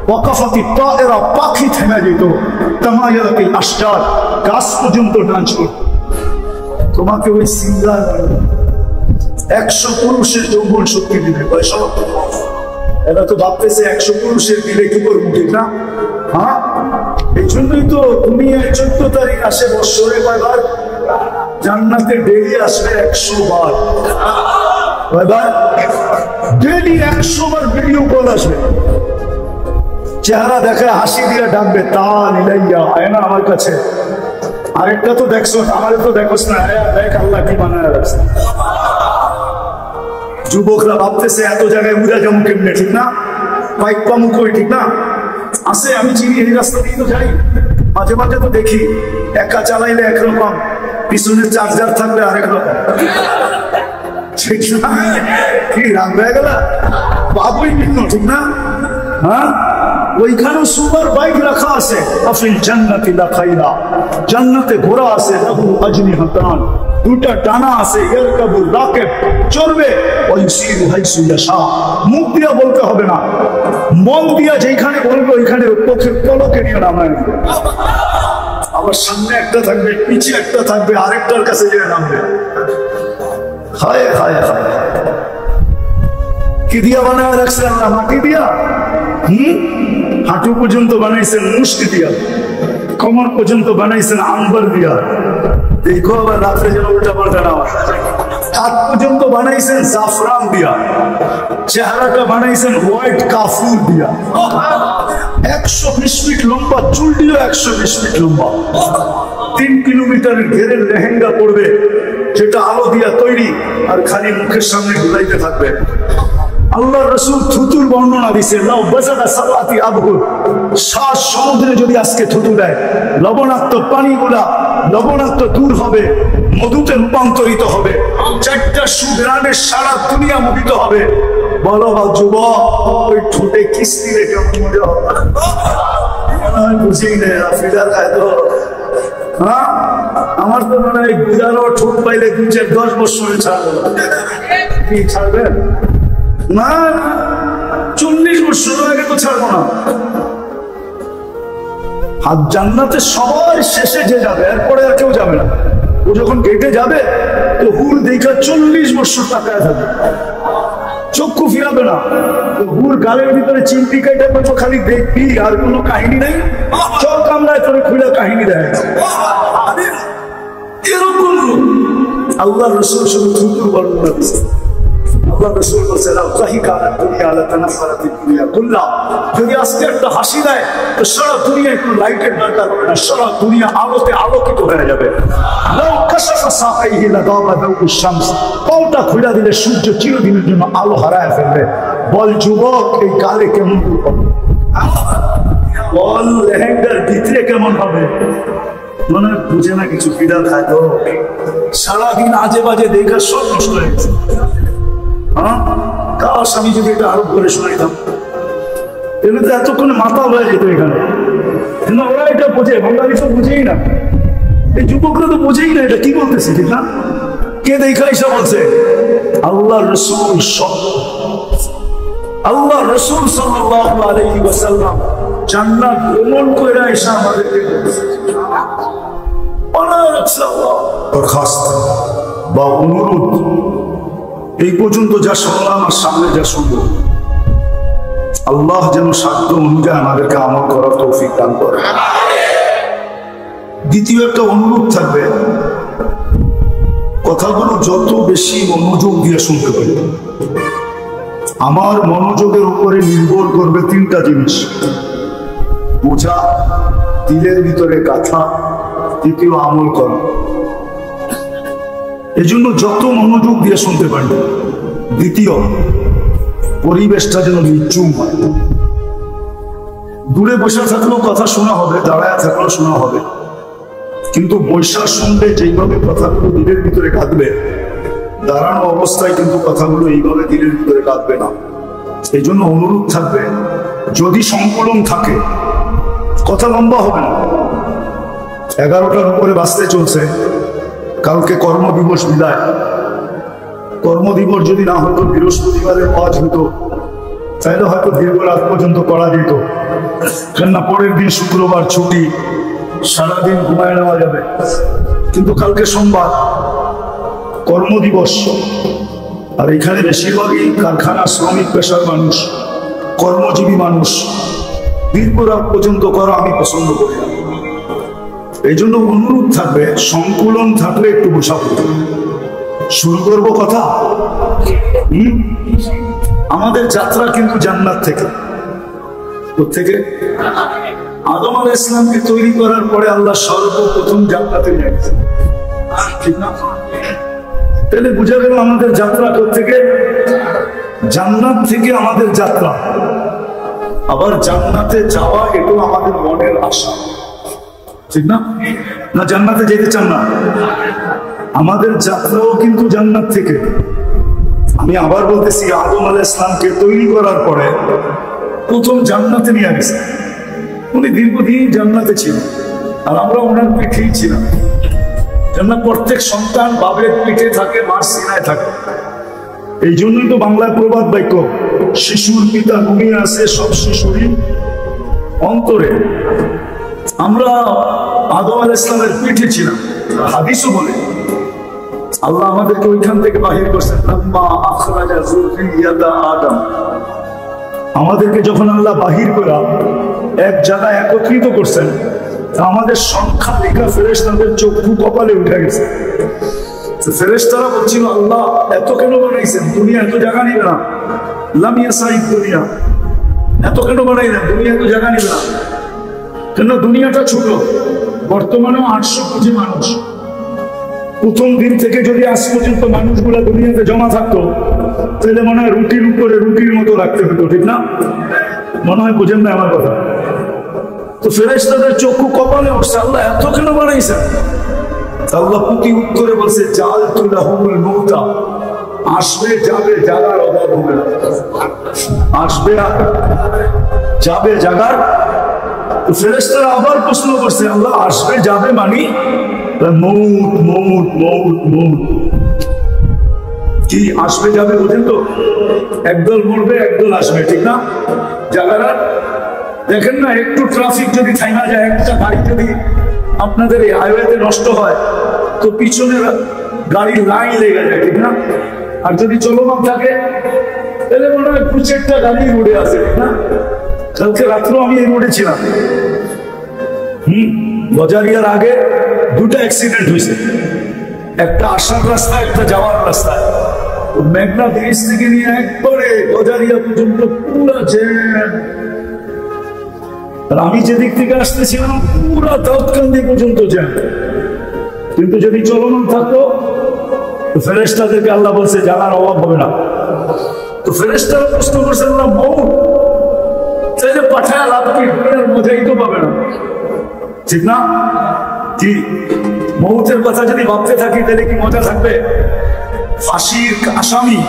ওয়াকাফাতি তায়রা, পাখি থেমে যেত। তামায়ালাতিল আশজার, গাছ পর্যন্ত ডান্স করতো। তোমাকে ওই সিঙ্গার 100 পুরুষের যৌবন শক্তি দিবে। পয়সা এরা তো ভাবতেছে 100 পুরুষের দিলে কি করবো, ঠিক না? হ্যাঁ, এই জন্যই তো দুনিয়ায় 14 তারিখ আসে বৎসরে কয়বার? জান্নাতে ডেলি আসবে 100 বার। কয়বার? ডেলি 100 বার ভিডিও কল আসবে। চেহারা দেখে হাসি দিয়ে ডাকবে, তা নিলাইয়া আয় না আমার কাছে। আরেকটা তো দেখছো, আমারে তো দেখোস না, দেখ আল্লাহ কি বানায় রাখছে। যুবকরা ভাবতেছে এত জায়গায় উড়া যাবো কেমনে, ঠিক না? বাইক পামু কই, ঠিক না? আছে, আমি চিনি, এই রাস্তা দিয়ে তো যাই, মাঝে মাঝে তো দেখি একা চালাইলে একরকম, পিছনে চার্জার থাকলে আরেক রকম, ঠিক না? কি রাগ হয়ে গেল? বাবুই ভিন্ন, ঠিক না? হ্যাঁ, ওইখানে সুপার বাইক রাখা আছে, আফিল জান্নাতি লাখাইরা, জান্নাতে ঘোড়া আছে, লাহু আজনিহাতান, দুটা ডানা আছে, ইয়ারকাবু রাকিব, চড়বে, ওয়াইসিরু হাইসু ইয়াশা। মুখ দিয়া বলতে হবে না, মন দিয়া যেখানে বলবে ওইখানে চোখের পলকে নিয়ে নামায়। আবার সামনে একটা থাকবে, পিছে একটা থাকবে, আরেকটার কাছে গিয়ে নামবে। হায় হায় হায়, কি দিয়া বানায় রাখছেন আল্লাহ? মাটি দিয়া। হাঁটু পর্যন্ত বানাইছেন মুষ্টি দিয়া, কোমর পর্যন্ত বানাইছেন আম্বার দিয়া। দেখো আবার রাত্রে যেন উল্টা পাল্টা না হয়। হাত পর্যন্ত বানাইছেন জাফরান দিয়া, চেহারাটা বানাইছেন হোয়াইট কাফুর দিয়া। 120 ফিট লম্বা, চুলটিও 120 ফিট লম্বা। 3 কিলোমিটারের ঘেরের লেহেঙ্গা পড়বে, যেটা আলো দিয়া তৈরি, আর খালি মুখের সামনে ঘুরাইতে থাকবে। আল্লাহ রসুল থুতুর বর্ণনা দিছে, লাউ বাজাদা সালাতি আবহুর, 7 সমুদ্রে যদি আজকে থুতু দেয়, লবণাক্ত পানিগুলা লবণাক্ত দূর হবে, মধুতে রূপান্তরিত হবে, 4টা সুগ্রামের সারা দুনিয়া মুদিত হবে। বলো বা যুবক, ওই ঠোঁটে কিস্তি রেখে মনে হবে? বুঝি নেই ফিদার খায় তো। হ্যাঁ, আমার তো মনে হয় গুজারো ঠোঁট পাইলে 10 বছরে ছাড়বে। কি ছাড়বেন? না, 40 বছর আগে তো ছাড়বো না। আর জান্নাতে সবাই শেষে যে যাবে, এরপরে আর কেউ যাবে না। ও যখন গেটে যাবে তো হুর দেখা 40 বছর টাকায় থাকবে, চক্ষু ফিরাবে না। হুর গালের ভিতরে চিমটি কাইটা করবো, খালি দেখবি, আর কোনো কাহিনী নেই। চোখ কামড়ায় তোরে খুলে কাহিনী দেয়। এরকম আল্লাহ রসুল শুধু থুতুর বর্ণনা দিচ্ছে। আল্লাহ রসুল বলছে, যদি আজকে একটা হাসি দেয় তো সারা দুনিয়ায় কোনো লাইটের দরকার হবে না, সারা দুনিয়া আলোতে আলোকিত হয়ে যাবে। পাওটা খুলে দিলে সূর্য চিরদিনের জন্য আলো হারায় ফেলবে। বল যুবক, এই কালে কেমন বল, লেহেঙ্গার ভিতরে কেমন হবে? মনে বুঝে না কিছু, পিড়া খায় তো সারাদিন আজে বাজে দেখা সব নষ্ট হয়ে গেছে। কাশ আমি যদি এটা আরোপ করে শোনাইতাম, এগুলো তো এতক্ষণে মাথা হয়ে যেত এখানে। কিন্তু ওরা এটা বোঝে, বাঙালি তো বুঝেই না, এই যুবকরা তো বোঝেই না এটা কি বলতেছে, ঠিক না? কে দেখা এসে বলছে? আল্লাহ রসুল, আল্লাহ রসুল সাল্লাল্লাহু আলাইহি ওয়াসাল্লাম জান্নাত ভ্রমণ করে এসে আমাদেরকে দরখাস্ত বা অনুরোধ, এই পর্যন্ত যা শুনলাম আর সামনে যা শুনবো, আল্লাহ যেন সাধ্য অনুযায়ী আমাদেরকে আমল করার তৌফিক দান করে। দ্বিতীয় একটা অনুরোধ থাকবে, কথাগুলো যত বেশি মনোযোগ দিয়ে শুনতে পারি। আমার মনোযোগের উপরে নির্ভর করবে 3টা জিনিস: বোঝা, দিলের ভিতরে গাথা, দ্বিতীয় আমল করা। এজন্য যত মনোযোগ দিয়ে শুনতে পারি। দ্বিতীয়, পরিবেশটা যেন নির্জুম হয়। দূরে বসে থাকলেও কথা শোনা হবে, দাঁড়ায় থাকলেও শোনা হবে, কিন্তু বৈশাখ শুনলে যেইভাবে কথাগুলো দিলের ভিতরে কাঁদবে, দাঁড়ানো অবস্থায় কিন্তু কথাগুলো এইভাবে দিলের ভিতরে কাঁদবে না। এই জন্য অনুরোধ থাকবে, যদি সংকলন থাকে কথা লম্বা হবে না। 11টার উপরে বাঁচতে চলছে, কালকে কর্মদিবস বিদায়। কর্মদিবস যদি না হতো, বৃহস্পতিবারের কাজ হতো, তাহলে হয়তো দীর্ঘ রাত পর্যন্ত করা যেত। কেননা পরের দিন শুক্রবার ছুটি, সারাদিন ঘুমায় নেওয়া যাবে। কিন্তু কালকে সোমবার, কর্মদিবস, আর এখানে বেশিরভাগই কারখানা শ্রমিক পেশার মানুষ, কর্মজীবী মানুষ। দীর্ঘ রাত পর্যন্ত করা আমি পছন্দ করি না। এই জন্য অনুরোধ থাকবে, সংকুলন থাকলে একটু বসা পড়বে। শুরু করবো কথা। আমাদের যাত্রা কিন্তু জান্নাত থেকে। কোত্থেকে? আদম আলাইহিস সালামকে তৈরি করার পরে আল্লাহ সর্বপ্রথম জান্নাতে নিয়ে গেছেন, ঠিক না? তাহলে বুঝা গেল আমাদের যাত্রা কোত্থেকে? জান্নাত থেকে আমাদের যাত্রা। আবার জান্নাতে যাওয়া এটাও আমাদের মনের আশা, ঠিক না? না জান্নাতে যেতে চান না? আমাদের যাত্রাও কিন্তু জান্নাত থেকে। আমি আবার বলতেছি, আদম আলাইহিস সালামকে তৈরি করার পরে প্রথম জান্নাতে নিয়ে গেছে। উনি দীর্ঘদিন জান্নাতে ছিল, আর আমরা ওনার পিঠেই ছিলাম। জান্নাত প্রত্যেক সন্তান বাবের পিঠে থাকে, মার সিনায় থাকে। এই জন্যই তো বাংলার প্রবাদ বাক্য, শিশুর পিতা ঘুমিয়ে আছে সব শিশুরই অন্তরে। আমরা আদম আলাইহিস সালামের পিঠে ছিলাম। হাদিসও বলে আল্লাহ আমাদেরকে ওইখান থেকে বাহির করছেন, আদম। আমাদেরকে যখন আল্লাহ বাহির করে এক জায়গায় একত্রিত করছেন, আমাদের সংখ্যা লেখা ফেরেশতাদের চক্ষু কপালে উঠে গেছে। ফেরেশতারা বলছিল, আল্লাহ এত কেন বানাইছেন? দুনিয়া এত জায়গা নিবে না। লামিয়া সাইদ দুনিয়া এত কেন বানাইলেন? দুনিয়া এত জায়গা নিবে না কেন? দুনিয়াটা ছোট, বর্তমানেও 800 কোটি মানুষ। প্রথম দিন থেকে যদি আজ পর্যন্ত মানুষগুলা দুনিয়াতে জমা থাকতো, তাহলে মনে হয় রুটির উপরে রুটির মতো রাখতে হতো, ঠিক না? মনে হয় বুঝেন না আমার কথা। তো ফেরেশতাদের চক্ষু কপালে উঠছে, আল্লাহ এত কেন বানাইছেন? আল্লাহ প্রতি উত্তরে বলছে, জাআলতু লাহুমুল মউতা, আসবে যাবে জাগার অভাব হবে না। আসবে যাবে জাগার। তো ফেরেশতারা আবার প্রশ্ন করছে, আল্লাহ আসবে যাবে মানে মউত মউত মউত মউত কি আসবে যাবে বুঝেন তো? একদল মরবে, একদল আসবে, ঠিক না? জাগারা দেখেন না, একটু ট্রাফিক যদি থাইমা যায়, একটা গাড়ি যদি আপনাদের এই হাইওয়েতে নষ্ট হয়, তো পিছনে গাড়ির লাইন লেগে যায়, ঠিক না? আর যদি চলমান থাকে, তাহলে মনে হয় 2-4টা গাড়ি রোডে আছে, ঠিক না? কালকে রাত্রেও আমি এই রোডে ছিলাম। গজারিয়ার আগে 2টা অ্যাক্সিডেন্ট হয়েছে, একটা আসার রাস্তা, একটা যাওয়ার রাস্তায়। মেঘনা ব্রিজ থেকে নিয়ে একবারে গজারিয়া পর্যন্ত পুরো জ্যাম। আর আমি যেদিক থেকে আসতেছিলাম পুরো দাউদকান্দি পর্যন্ত জ্যাম। কিন্তু যদি চলমান থাকতো, ফেরেশতাদেরকে আল্লাহ বলছে জানার অভাব হবে না। তো ফেরেশতারা প্রশ্ন করছে, আল্লাহ মউত চাইলে পাঠায় লাভ কি? দুনিয়ার মজাই তো পাবে না, ঠিক না? কি মউতের কথা যদি ভাবতে থাকি, তাহলে কি মজা থাকবে? ফাঁসির আসামি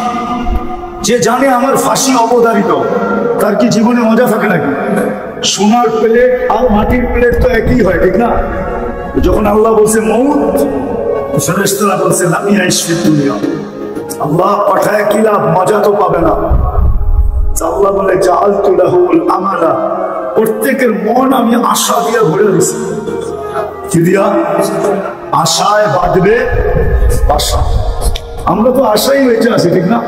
যে জানে আমার ফাঁসি অবধারিত, তার কি জীবনে মজা থাকে নাকি? সোনার প্লেট আর মাটির প্লেট তো একই হয়, ঠিক না? যখন আল্লাহ বলছে মউত, ফেরেশতারা বলছে লাম ইয়াইশ ফিদ দুনিয়া, আল্লাহ পাঠায় কি লাভ? মজা তো পাবে না। আল্লাহ বলে জাআলতু লাহুল আমালা, প্রত্যেকের মন আমি আশা দিয়ে ভরে দিয়েছি। কি দিয়া? আশায় বাঁধবে বাসা। আমরা তো আশাই বেঁচে আছি, ঠিক না?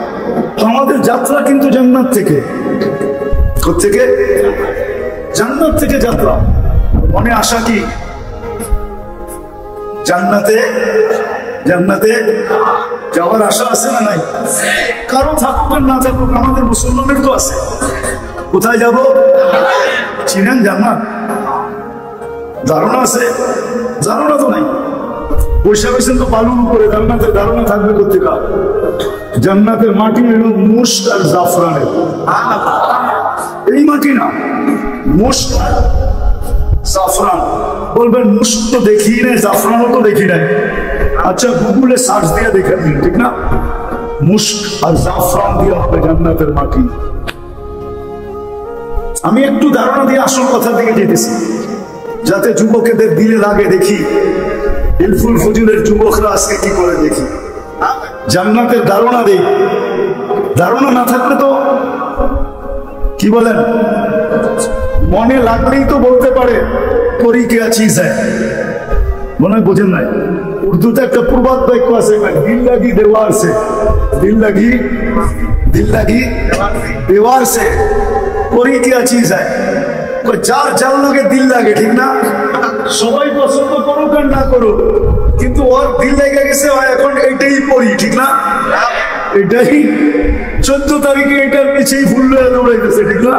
তো আমাদের যাত্রা কিন্তু জান্নাত থেকে। কোত্থেকে? জান্নাত থেকে যাত্রা। মনে আশা কি? জান্নাতে জান্নাতে যাওয়ার আশা আছে না নাই? কারো থাকুক আর না থাকুক, আমাদের মুসলমানের তো আছে। কোথায় যাব? চিনেন জান্নাত? ধারণা আছে? ধারণা তো নাই। পয়সা পেয়েছেন তো বালুর উপরে, জান্নাতের ধারণা থাকবে কোথেকে? জান্নাতের মাটি হলো মুশক আর জাফরানের। এই মাটি না, মুশক জাফরান। বলবেন মুশক তো দেখি নাই, জাফরানও তো দেখি নাই। আচ্ছা গুগলে সার্চ দিয়ে দেখে নিন, ঠিক না? মুশক আর জাফরান দিয়ে হবে জান্নাতের মাটি। আমি একটু ধারণা দিয়ে আসল কথা দিকে যেতেছি, যাতে যুবকদের দিলে লাগে। দেখি ইলফুল ফজুলের যুবকরা আজকে কি করে, দেখি জান্নাতের ধারণা দেই। ধারণা না থাকলে তো কি বলেন, মনে লাগলেই তো বলতে পারে করি কে চিজ হ্যায়। মনে হয় বোঝেন নাই? উর্দুতে একটা প্রবাদ বাক্য আছে, দিল লাগি দেওয়ার সে, দিল লাগি দেওয়ার সে করি কে চিজ হ্যায়। যার যার লোকে দিল লাগে, ঠিক না? সবাই পছন্দ করুক আর না করুক, কিন্তু ওর দিল লেগে গেছে, এখন এটাই পড়ি, ঠিক না? এটাই 14 তারিখে এটার পিছেই ফুল দৌড়াইতেছে, ঠিক না?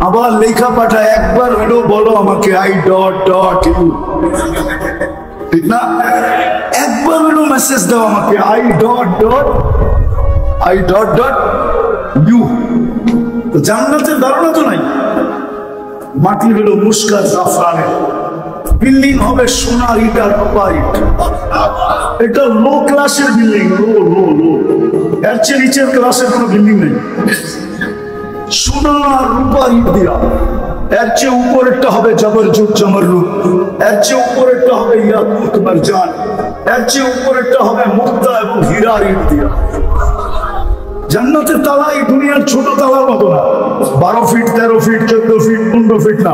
আবার লেখা পাঠায়, একবার হলো বলো আমাকে আই ডট ডট ইউ, ঠিক না? একবার হলো মেসেজ দাও আমাকে আই ডট ডট ইউ। তো জান্নাতের ধারণা তো নাই। মাটি হলো মুশক আর জাফরানের, বিল্ডিং হবে সোনার ইট আর রূপার ইট। এটা লো ক্লাসের বিল্ডিং, লো লো লো। এর চেয়ে নিচের ক্লাসের কোনো বিল্ডিং নেই। সোনা আর রূপার ইট দিয়া। এর চেয়ে উপরেরটা হবে জবরজুত জমরুদ, এর চেয়ে উপরেরটা হবে ইয়াকুত মারজান, এর চেয়ে উপরেরটা হবে মুক্তা এবং হীরার ইট দিয়া। জান্নাতের তালা এই দুনিয়ার ছোট তালার মতো না, 12 ফিট 13 ফিট 14 ফিট 15 ফিট না।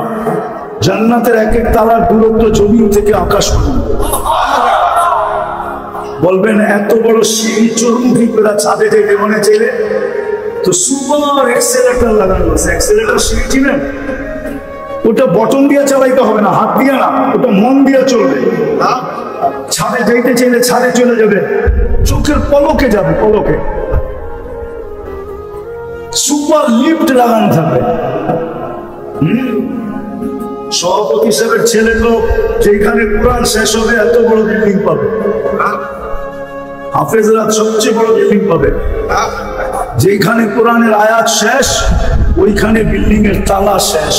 জান্নাতের এক এক তালার দূরত্ব জমিন থেকে আকাশ পর্যন্ত। বলবেন এত বড় সিঁড়ি চোরমুখী করে ছাদে যেতে মনে চাইলে তো সুপার এক্সেলেটর লাগানো আছে। এক্সেলেটর সিঁড়ি চিনেন? ওটা বটন দিয়ে চালাইতে হবে না, হাত দিয়ে না, ওটা মন দিয়ে চলবে। ছাদে যাইতে চাইলে ছাদে চলে যাবে, চোখের পলকে যাবে, পলকে। সুপার লিফট লাগানো থাকবে। সভাপতি সাহেবের ছেলে তো যেখানে কোরআন শেষ হবে এত বড় বিল্ডিং পাবে, হাফেজরা সবচেয়ে বড় বিল্ডিং পাবে। যেখানে কোরআনের আয়াত শেষ ওইখানে বিল্ডিং এর তালা শেষ।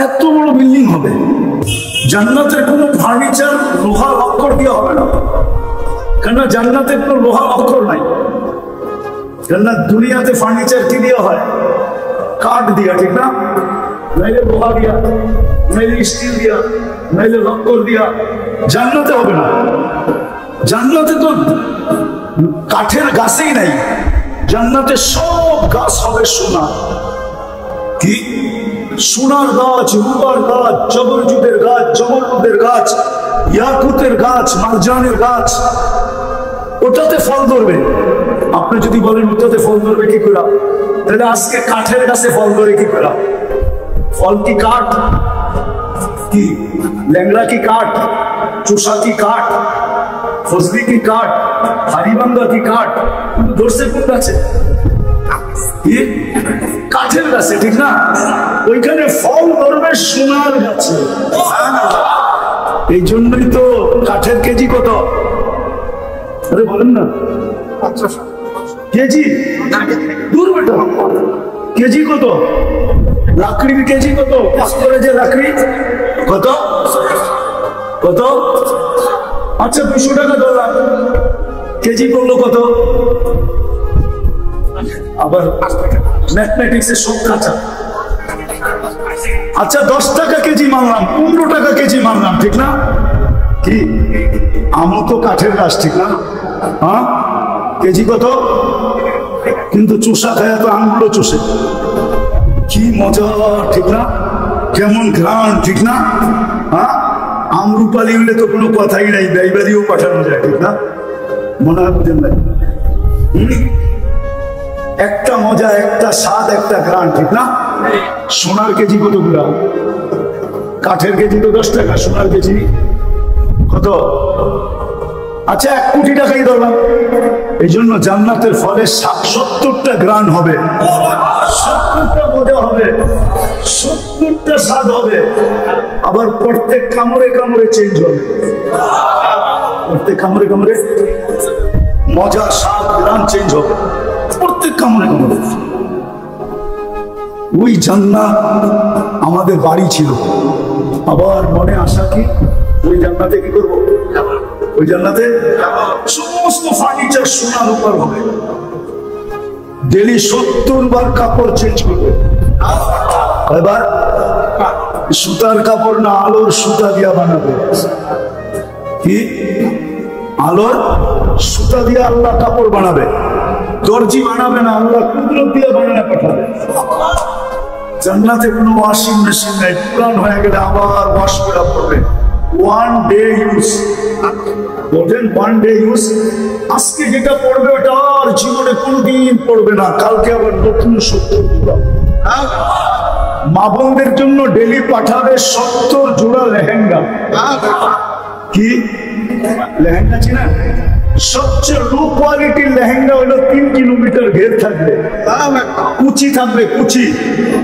এত বড় বিল্ডিং হবে। জান্নাতের কোনো ফার্নিচার লোহার অক্ষর দিয়ে হবে না, কেননা জান্নাতের কোনো লোহার অক্ষর নাই। কেননা দুনিয়াতে ফার্নিচার কি দিয়ে হয়? কাঠ দিয়া, ঠিক না? নাইলে লোহা দিয়া, নাইলে স্টিল দিয়া, নাইলে লক্কর দিয়া। জান্নাতে হবে না। জান্নাতে তো কাঠের গাছেই নাই, জান্নাতে সব গাছ হবে সোনা। কি সোনার গাছ, রূপার গাছ, জবরজুদের গাছ, জমরুদের গাছ, ইয়াকুতের গাছ, মারজানের গাছ। ওটাতে ফল ধরবে। আপনি যদি বলেন ওটাতে ফল ধরবে কি করে, তাহলে আজকে কাঠের গাছে ফল ধরে কি করে? ফল কি কাঠ? কি ল্যাংড়া কি কাঠ? চোষা কি কাঠ? ফজলি কি কাঠ? হারিবাঙ্গা কি কাঠ? কিন্তু ধরছে কোন গাছে? কাঠের গাছে, ঠিক না? ওইখানে ফল ধরবে সোনার গাছে। এই জন্যই তো কাঠের কেজি কত? আরে বলেন না, কেজি দূর বেটা, কেজি কত? লাকড়ির কেজি কত? পাথরের যে লাকড়ি কত কত? আচ্ছা 200 টাকা ধরলাম, কেজি করলো কত? আবার ম্যাথমেটিক্সে সব কাঁচা। আচ্ছা 10 টাকা কেজি মানলাম, 15 টাকা কেজি মানলাম, ঠিক না? কি আমও তো কাঠের গাছ, ঠিক না? হ্যাঁ, কেজি কত? কিন্তু চুষা খায় তো আঙুলো চুষে। কি মজা, ঠিক না? কেমন ঘ্রাণ, ঠিক না? হ্যাঁ, আমরুপালি হলে তো কোনো কথাই নাই, ব্যয়বাদিও পাঠানো যায়, ঠিক না? মনে হয় বুঝেন নাই? একটা মজা, একটা স্বাদ, একটা ঘ্রাণ, ঠিক না? সোনার কেজি কত গ্রাম? কাঠের কেজি তো 10 টাকা, সোনার কেজি কত? আচ্ছা 1 কোটি টাকাই ধরলাম। এই জন্য জান্নাতের ফলে 70টা গ্রান হবে, 70টা মজা হবে, 70টা স্বাদ হবে। আবার প্রত্যেক কামড়ে কামড়ে চেঞ্জ হবে, প্রত্যেক কামড়ে কামড়ে মজা, স্বাদ, গ্রান চেঞ্জ হবে, প্রত্যেক কামড়ে কামড়ে। ওই জান্নাত আমাদের বাড়ি ছিল। আবার মনে আসা কি ওই জান্নাতে কি করবো? ওই জান্নাতে সমস্ত ফার্নিচার সোনার উপর হবে। ডেলি 70 বার কাপড় চেঞ্জ করবে। এবার সুতার কাপড় না, আলোর সুতা দিয়া বানাবে। কি আলোর সুতা দিয়ে আল্লাহ কাপড় বানাবে। দর্জি বানাবে না, আল্লাহ কুদরত দিয়ে বানানো পাঠাবে। জান্নাতে কোনো ওয়াশিং মেশিন নাই, পুরান হয়ে গেলে আবার ওয়াশ করা পড়বে। 1 ডে ইউজ, বলেন 1 ডে ইউজ। আজকে যেটা পড়বে ওটা আর জীবনে কোনোদিন পড়বে না, কালকে আবার নতুন সত্য। মা বোনদের জন্য ডেলি পাঠাবে 70 জোড়া লেহেঙ্গা। কি লেহেঙ্গা চিনা? সবচেয়ে লো কোয়ালিটির লেহেঙ্গা হলো 3 কিলোমিটার ঘের থাকবে, কুচি থাকবে, কুচি।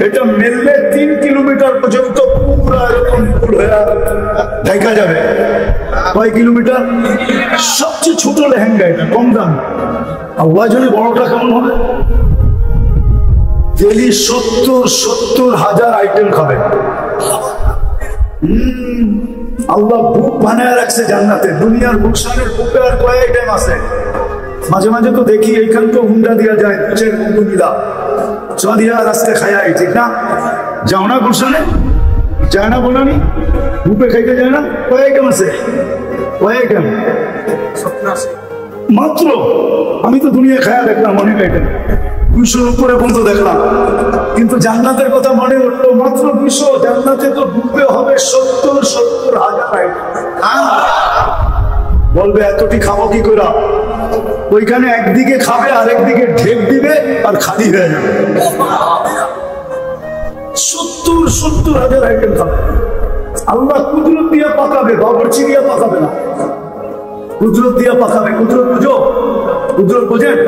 এটা মেললে 3 কিলোমিটার পর্যন্ত পুরো এরকম ফুল হয়ে দেখা যাবে। কয় কিলোমিটার? সবচেয়ে ছোট লেহেঙ্গা, এটা কম দাম। আল্লাহ যদি বড়টা কেমন হবে? ডেলি 70 হাজার আইটেম খাবে। আল্লাহ বুক বানায় রাখছে জান্নাতে। দুনিয়ার বুকসানের বুকে আর কয় আইটেম আছে? মাঝে মাঝে তো দেখি এইখান তো হুন্ডা দিয়া যায় বন্ধুরা চলিয়া রাস্তায় খাই ঠিক না যাও না গুলশানে যায় না বলানি রূপে খাইতে যায় না কয় আইটেম আছে কয় আইটেম মাত্র আমি তো দুনিয়া খায়া দেখলাম অনেক আইটেম 200 উপরে পর্যন্ত দেখলাম কিন্তু জান্নাতের কথা মনে উঠলো মাত্র 200 জান্নাতে তো ঢুকতে হবে 70,000 আইটেম বলবে এতটি খাবো কি করে ওইখানে একদিকে খাবে আরেকদিকে ঢেক দিবে আর খালি হয়ে যাবে 70,000 আইটেম খাবে আল্লাহ কুদরত দিয়ে পাকাবে বাবরচি দিয়ে পাকাবে না কুদরত দিয়ে পাকাবে কুদরত বুঝো কুদরত বোঝেন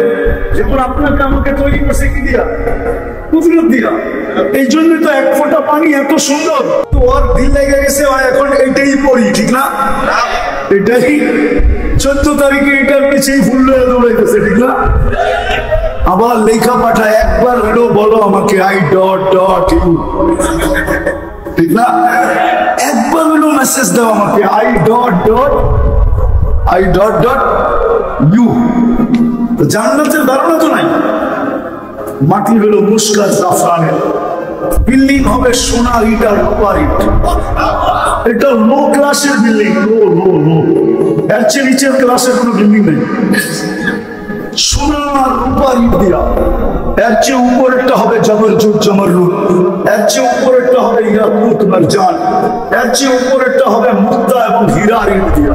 যেমন আপনাকে আমাকে তৈরি করছে কি দিয়া কুদরত দিয়া এই জন্য তো এক ফোঁটা পানি এত সুন্দর তো ওর দিল লেগে গেছে এখন এটাই পড়ি ঠিক না এটাই 14 তারিখে এটার পিছেই ফুল দৌড়াইতেছে ঠিক না আবার লেখা পাঠায় একবার হলো বলো আমাকে I.U ঠিক না একবার হলো মেসেজ দাও আমাকে I.U জান্নাতের ধারণা তো নাই মাটি হলো মুস্কাত জাফরানের বিল্ডিং হবে সোনার ইটার রূপার ইট এটা লো ক্লাসের বিল্ডিং লো এর চেয়ে নিচের ক্লাসের কোনো বিল্ডিং নেই সোনার রূপার ইট দিয়া এর চেয়ে উপরেরটা হবে জবরজুদ জমরুদ এর চেয়ে উপরেরটা হবে ইয়াকুত মারজান এর চেয়ে উপরেরটা হবে মুক্তা এবং হীরার ইট দিয়া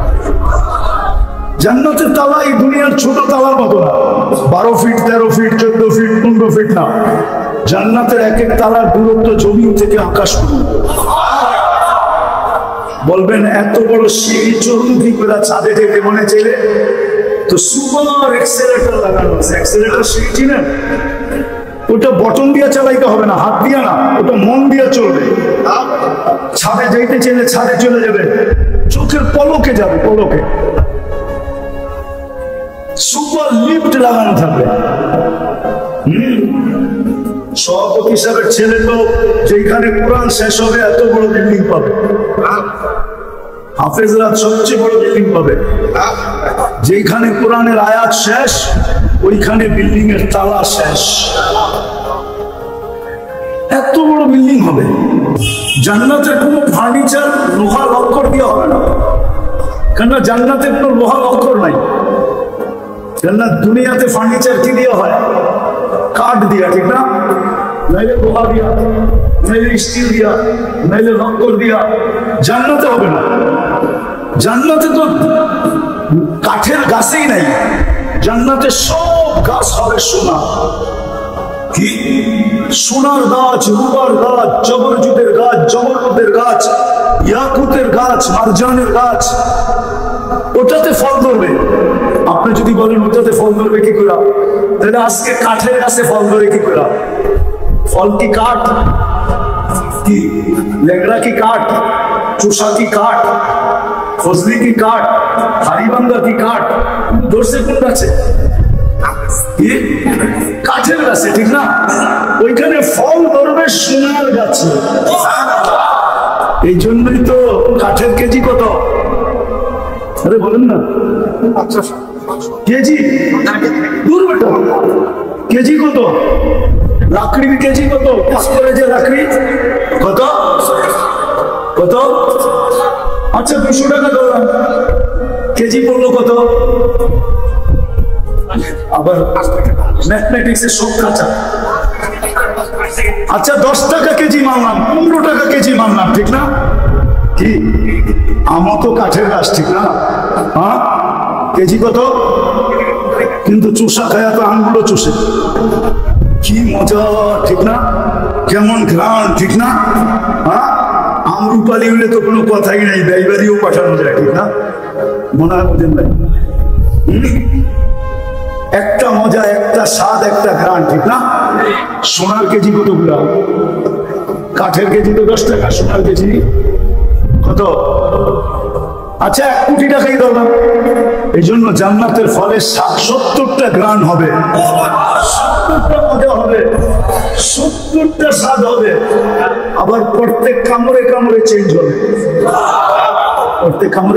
জান্নাতের তালা এই দুনিয়ার ছোট তালার মতো না 12 ফিট 13 ফিট 14 ফিট 15 ফিট না জান্নাতের এক এক তালার দূরত্ব জমিন থেকে আকাশ পর্যন্ত বলবেন এত বড় সিঁড়ি চড়ুন কি করে ছাদে যেতে মনে চাইলে তো সুপার এক্সেলেটর লাগানো আছে এক্সেলেটর সিঁড়ি চিনেন ওটা বটন দিয়ে চালাইতে হবে না হাত দিয়ে না ওটা মন দিয়ে চলবে ছাদে যাইতে চাইলে ছাদে চলে যাবে চোখের পলকে যাবে পলকে সুপার লিফট লাগানো থাকবে সভাপতি সাহেবের ছেলে তো যেখানে কোরআন শেষ হবে এত বড় বিল্ডিং পাবে হাফেজরা সবচেয়ে বড় বিল্ডিং পাবে যেখানে কোরআনের আয়াত শেষ ওইখানে বিল্ডিং এর তালা শেষ এত বড় বিল্ডিং হবে জান্নাতের কোনো ফার্নিচার লোহা লক্কর দিয়ে হবে না কেননা জান্নাতের কোনো লোহা লক্কর নাই জান্নাত দুনিয়াতে ফার্নিচার কি দিয়ে হয় কাঠ দিয়া ঠিক না নাইলে লোহা দিয়া নাইলে স্টিল দিয়া নাইলে লক্কর দিয়া জান্নাতে হবে না জান্নাতে তো কাঠের গাছই নাই জান্নাতে সব গাছ হবে সোনা কি সোনার গাছ রূপার গাছ জবরজুদের গাছ জমরুদের গাছ ইয়াকুতের গাছ মারজানের গাছ ওটাতে ফল ধরবে আপনি যদি বলেন ওটাতে ফল ধরবে কি করে তাহলে আজকে কাঠের গাছে ফল ধরে কি করে ফল কি কাঠ কি লেগড়া কি কাঠ চুষা কি কাঠ ফজলি কি কাঠ হারিবাঙ্গা কি কাঠ ধরছে কোন গাছে কাঠের গাছে ঠিক না ওইখানে ফল ধরবে সোনার গাছে এই জন্যই তো কাঠের কেজি কত আরে বলেন না আচ্ছা কেজি দূর বেটা কেজি কত লাকড়ির কেজি কত করে যে লাকড়ি কত কত আচ্ছা 200 টাকা ধরলাম কেজি পড়লো কত আবার ম্যাথমেটিক্সের সব কাঁচা আচ্ছা 10 টাকা কেজি মানলাম 15 টাকা কেজি মানলাম ঠিক না কি আমও তো কাঠের গাছ ঠিক না হ্যাঁ কেজি কত কিন্তু চুষা খায়া তো আঙুলো চুষে কি মজা ঠিক না কেমন ঘ্রাণ ঠিক না হ্যাঁ আমরুপালি হলে তো কোনো কথাই নাই ব্যয়বাড়িও পাঠানো যায় ঠিক না মনে হয় বোঝেন নাই একটা মজা একটা স্বাদ একটা ঘ্রাণ ঠিক না সোনার কেজি কতগুলা কাঠের কেজি তো 10 টাকা সোনার কেজি কত আচ্ছা 1 কোটি টাকাই ধরলাম এই জন্য জান্নাতের ফলে 70টা ঘ্রাণ হবে 70টা মজা হবে 70টা স্বাদ হবে আবার প্রত্যেক কামড়ে কামড়ে চেঞ্জ হবে প্রত্যেক কামড়ে